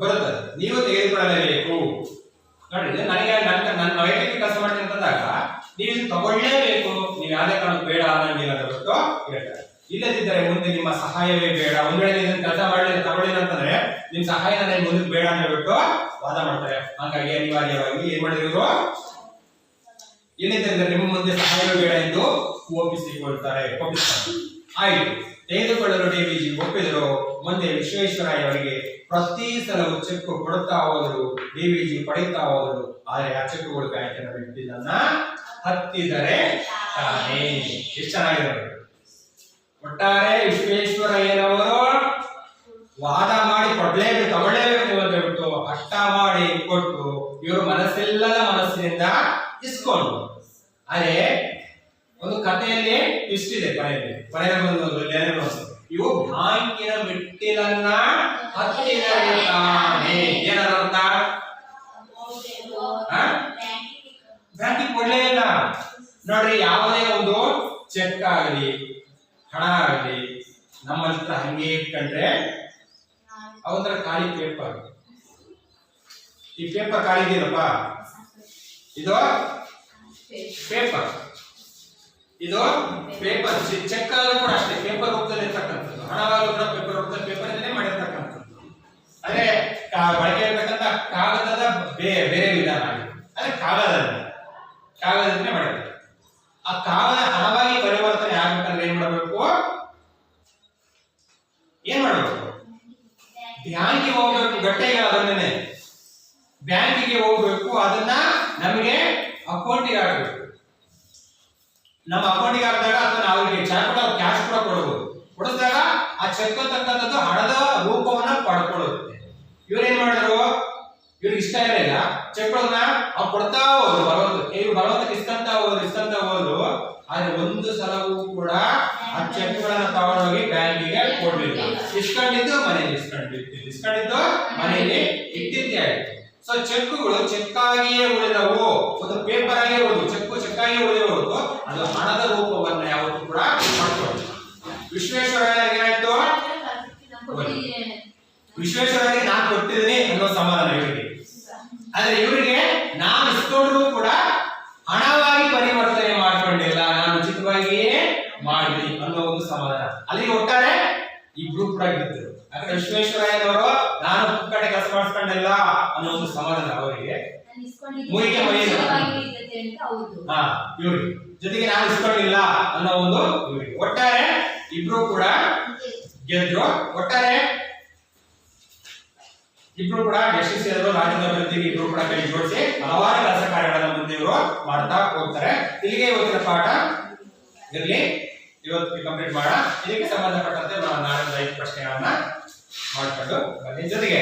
ಬರುತ್ತದೆ, ನೀವು ತೆಗೆದುಕೊಳ್ಳಲೇಬೇಕು. ನೋಡಿ, ನನಗೆ ನನ್ನ ವೈಯಕ್ತಿಕ ಕೆಲಸ ಮಾಡ್ತೀನಿ ಅಂತಂದಾಗ ನೀವು ಇದು ತಗೊಳ್ಳೇಬೇಕು. ನೀವು ಯಾವುದೇ ಕಾರಣಕ್ಕೂ ಬೇಡ ಅನ್ನಂಗಿಲ್ಲ ಅಂತ ಬಿಟ್ಟು ಹೇಳ್ತಾರೆ. ಇಲ್ಲದಿದ್ದರೆ ಮುಂದೆ ನಿಮ್ಮ ಸಹಾಯವೇ ಬೇಡ. ಒಂದ್ ವೇಳೆ ಇದನ್ನ ಕೆಲಸ ಮಾಡಲಿಲ್ಲ ತಗೊಳ್ಳಿಲ್ಲ ಅಂತಂದ್ರೆ ನಿಮ್ ಸಹಾಯ ನನಗೆ ಮುಂದಕ್ಕೆ ಬೇಡ ಅಂತ ಬಿಟ್ಟು ವಾದ ಮಾಡ್ತಾರೆ. ಹಾಗಾಗಿ ಅನಿವಾರ್ಯವಾಗಿ ಏನ್ ಮಾಡಿದ್ರು, ಏನಿದೆ ನಿಮ್ಮ ಮುಂದೆ ಸಹಾಯ ಬೇಡ ಎಂದು ಕೋಪಿಸಿಕೊಳ್ತಾರೆ. ಆಯ್ತು, ತೆಗೆದುಕೊಳ್ಳಲು ಡಿವಿಜಿ ಒಪ್ಪಿದರು. ಮುಂದೆ ವಿಶ್ವೇಶ್ವರಯ್ಯ ಅವರಿಗೆ ಪ್ರತಿ ಸಲವೂ ಚೆಕ್ ಕೊಡುತ್ತಾ ಹೋದರು, ಡಿವಿಜಿ ಪಡೆಯುತ್ತಾ ಹೋದರು. ಆದರೆ ಆ ಚೆಕ್ಗಳು ಬ್ಯಾಂಕಿನ ಮೆಟ್ಟಿಲನ್ನ ಹತ್ತಿದರೆ ತಾನೇ. ಎಷ್ಟು ಚೆನ್ನಾಗಿದೆ. ಒಟ್ಟಾರೆ ವಿಶ್ವೇಶ್ವರಯ್ಯನವರು ವಾದ ಮಾಡಿ ತಗೊಳ್ಳೇಬೇಕು ಅಂತ ಹೇಳ್ಬಿಟ್ಟು ಹಠ ಮಾಡಿ ಕೊಟ್ಟು ಇವರು ಮನಸ್ಸಿಲ್ಲದ ಮನಸ್ಸಿನಿಂದ ಇಸ್ಕೊಂಡು. ಅದೇ ಒಂದು ಕಥೆಯಲ್ಲಿ ಟ್ವಿಸ್ಟ್ ಇದೆ. ಕೊನೆಯಲ್ಲಿ ಇವು ಬ್ಯಾಂಕಿನ ಮೆಟ್ಟಿಲನ್ನ ಹತ್ತಿದರೆ ತಾನೇ. ಏನಂತ ಬ್ಯಾಂಕಿಗೆ ಕೊಡ್ಲೇ ಇಲ್ಲ ನೋಡ್ರಿ. ಯಾವುದೇ ಒಂದು ಚೆಕ್ ಆಗಲಿ ಹಣ ಆಗಲಿ ನಮ್ಮ ಹತ್ರ ಹಂಗೆ ಇಟ್ಕೊಂಡ್ರೆ ಅವರ ಖಾಲಿ ಪೇಪರ್. ಈ ಪೇಪರ್ ಖಾಲಿ ಇದೆಯಲ್ಲಪ್ಪ, ಇದು ಪೇಪರ್, ಇದು ಪೇಪರ್. ಚೆಕ್ ಆದ್ರೂ ಕೂಡ ಅಷ್ಟೇ ಪೇಪರ್ ರೂಪದಲ್ಲಿ ಇರ್ತಕ್ಕಂಥದ್ದು, ಹಣವಾಗಲೂ ಕೂಡ ಪೇಪರ್ ರೂಪದಲ್ಲಿ ಪೇಪರ್ ಇಂದನೇ ಮಾಡಿರ್ತಕ್ಕಂಥದ್ದು. ಅಂದ್ರೆ ಬಳಕೆ ಇರ್ತಕ್ಕಂಥ ಕಾಗದದ ಬೇರೆ ವಿಧಾನ ಆಗಿದೆ. ಅಂದ್ರೆ ಕಾಗದದಿಂದನೇ ಮಾಡಿರ್ತಾರೆ. ಆ ಕಾಗದ ಹಣವಾಗಿ ಪರಿವರ್ತನೆ ಆಗ್ಬೇಕಂದ್ರೆ ಏನ್ ಮಾಡಬೇಕು? ಬ್ಯಾಂಕಿಗೆ ಹೋಗ್ಬೇಕು. ಗಟ್ಟೆಗೆ ಅದನ್ನೇ ಬ್ಯಾಂಕಿಗೆ ಹೋಗ್ಬೇಕು. ಅದನ್ನ ನಮಗೆ ಅಕೌಂಟಿಗೆ ಹಾಕಬೇಕು. ನಮ್ಮ ಅಕೌಂಟಿಗೆ ಹಾಕಿದಾಗ ಅದನ್ನ ಅವರಿಗೆ ಕ್ಯಾಶ್ ಕೂಡ ಕೊಡಬಹುದು. ಕೊಡಿಸಿದಾಗ ಆ ಚೆಕ್ ತಕ್ಕಂಥದ್ದು ಹಣದ ರೂಪವನ್ನ ಪಡ್ಕೊಳ್ಳುತ್ತೆ. ಇವ್ರೇನ್ ಮಾಡಿದ್ರು? ಇವ್ರಿಗೆ ಇಷ್ಟ ಇರಲಿಲ್ಲ. ಚೆಕ್ಗಳನ್ನ ಅವ್ರು ಕೊಡ್ತಾ ಹೋದ್ರು ಬಲವಂತಕ್ಕೆ ಇಸ್ಕೊಂತ ಹೋದ್ರು. ಆದ್ರೆ ಒಂದು ಸಲವೂ ಕೂಡ ಆ ಚೆಕ್ಗಳನ್ನ ತಗೊಂಡೋಗಿ ಬ್ಯಾಂಕಿಗೆ ಕೊಡ್ಲಿಲ್ಲ. ಇಸ್ಕೊಂಡಿದ್ದು ಮನೆಯಲ್ಲಿ ಇಟ್ಟಿದ್ದೇ ಆಯ್ತು. ಸೊ ಚೆಕ್ಗಳು ಚೆಕ್ಕಾಗಿಯೇ ಉಳಿದವು, ಒಂದು ಪೇಪರ್ ಆಗೇ ಉಳಿದು ಚೆಕ್ಕಾಗಿಯೇ ಉಳಿದವು. ಅದು ಹಣದ ರೂಪವನ್ನ ಯಾವತ್ತೂ ಕೂಡ ಮಾಡ್ಕೊಳ್ಳಿ. ವಿಶ್ವೇಶ್ವರಯ್ಯ ಏನಾಯ್ತು? ವಿಶ್ವೇಶ್ವರಯ್ಯ ನಾನು ಕೊಟ್ಟಿದ್ದೀನಿ ಅನ್ನೋ ಸಮಾಧಾನ ಇವರಿಗೆ. ಆದ್ರೆ ಇವರಿಗೆ ನಾನು ಇಸ್ಕೊಂಡ್ರು ಕೂಡ ಹಣವಾಗಿ ಪರಿವರ್ತನೆ ಮಾಡ್ಕೊಂಡಿಲ್ಲ, ನಾನು ಉಚಿತವಾಗಿಯೇ ಮಾಡಿದ್ವಿ ಅನ್ನೋ ಒಂದು ಸಮಾಧಾನ. ಅಲ್ಲಿ ಒಟ್ಟಾರೆ ಇಬ್ರು ಕೂಡ ಗೆದ್ದರು. ಯಾಕಂದ್ರೆ ವಿಶ್ವೇಶ್ವರಯ್ಯನವರು ನಾನು ಪುಕ್ಕಟೆ ಕೆಲಸ ಮಾಡಿಸ್ಕೊಂಡಿಲ್ಲ ಅನ್ನೋ ಒಂದು ಸಮಾಧಾನ ಅವರಿಗೆ. ಮೂರಿಗೆ ಮೈಯಿಲ್ಲ ಇವ್ರಿಗೆ, ಜೊತೆಗೆ ನಾನು ಇಸ್ಕೊಂಡಿಲ್ಲ ಅನ್ನೋ ಒಂದು ಇವರಿಗೆ. ಒಟ್ಟಾರೆ ಇಬ್ರು ಕೂಡ ಗೆದ್ರು. ಒಟ್ಟಾರೆ ಇಬ್ರು ಕೂಡ ಯಶಸ್ವಿಯಾದರು. ರಾಜ್ಯದ ಅಭಿವೃದ್ಧಿಗೆ ಇಬ್ರು ಕೂಡ ಕೈ ಜೋಡಿಸಿ ಹಲವಾರು ಕೆಲಸ ಕಾರ್ಯಗಳನ್ನು ಮುಂದೆ ಇವರು ಮಾಡ್ತಾ ಹೋಗ್ತಾರೆ. ಇಲ್ಲಿಗೆ ಇವತ್ತಿನ ಪಾಠ ಇರಲಿ, ಇವತ್ತು ಕಂಪ್ಲೀಟ್ ಮಾಡ. ಇದಕ್ಕೆ ಸಂಬಂಧಪಟ್ಟಂತೆ ನಾಳೆ 5 ಪ್ರಶ್ನೆಗಳನ್ನ ಮಾಡಿಕೊಂಡು ಬನ್ನಿ. ಜೊತೆಗೆ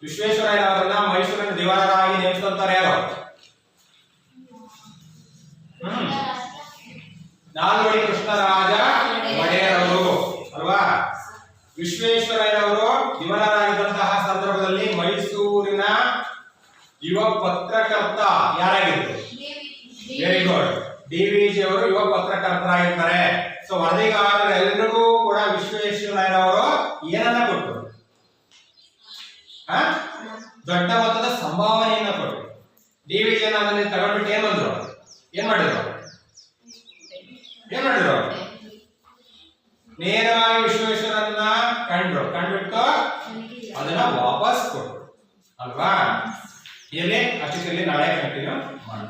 ವಿಶ್ವೇಶ್ವರಯ್ಯನವರನ್ನ ಮೈಸೂರಿನ ದಿವಾನರಾಗಿ ನೇಮಿಸಿದಂತಾರೆ ಯಾರು? ನಾಲ್ವಡಿ ಕೃಷ್ಣರಾಜ ಒಡೆಯರ್ ಅವರು ಅಲ್ವಾ? ವಿಶ್ವೇಶ್ವರಯ್ಯನವರು ದಿವಾನರಾಗಿದ್ದಂತಹ ಸಂದರ್ಭದಲ್ಲಿ ಮೈಸೂರಿನ ಯುವ ಪತ್ರಕರ್ತ ಯಾರಾಗಿದ್ರು? ವೆರಿ ಗುಡ್, ಡಿವಿಜಿ ಅವರು ಯುವ ಪತ್ರಕರ್ತರಾಗಿರ್ತಾರೆ. ಸೊ ವರದಿಗಾರರೆಲ್ಲರಿಗೂ ಕೂಡ ವಿಶ್ವೇಶ್ವರಯ್ಯನವರು ಏನನ್ನ ಕೊಟ್ಟರು? ದೊಡ್ಡ ಮೊತ್ತದ ಸಂಭಾವನೆಯನ್ನ ಕೊಟ್ಟರು. ಡಿವಿಜಿ ಅದನ್ನ ತಗೊಂಡ್ಬಿಟ್ಟು ಏನ್ ಮಾಡಿದ್ರು? ನೇರವಾಗಿ ವಿಶ್ವೇಶ್ವರನ್ನ ಕಂಡ್ಬಿಟ್ಟು ಅದನ್ನ ವಾಪಸ್ ಕೊಟ್ಟರು ಅಲ್ವಾ? ಇಲ್ಲಿ ಅಷ್ಟರಲ್ಲಿ ನಾಳೆ ಕಂಟಿನ್ಯೂ ಮಾಡೋಣ.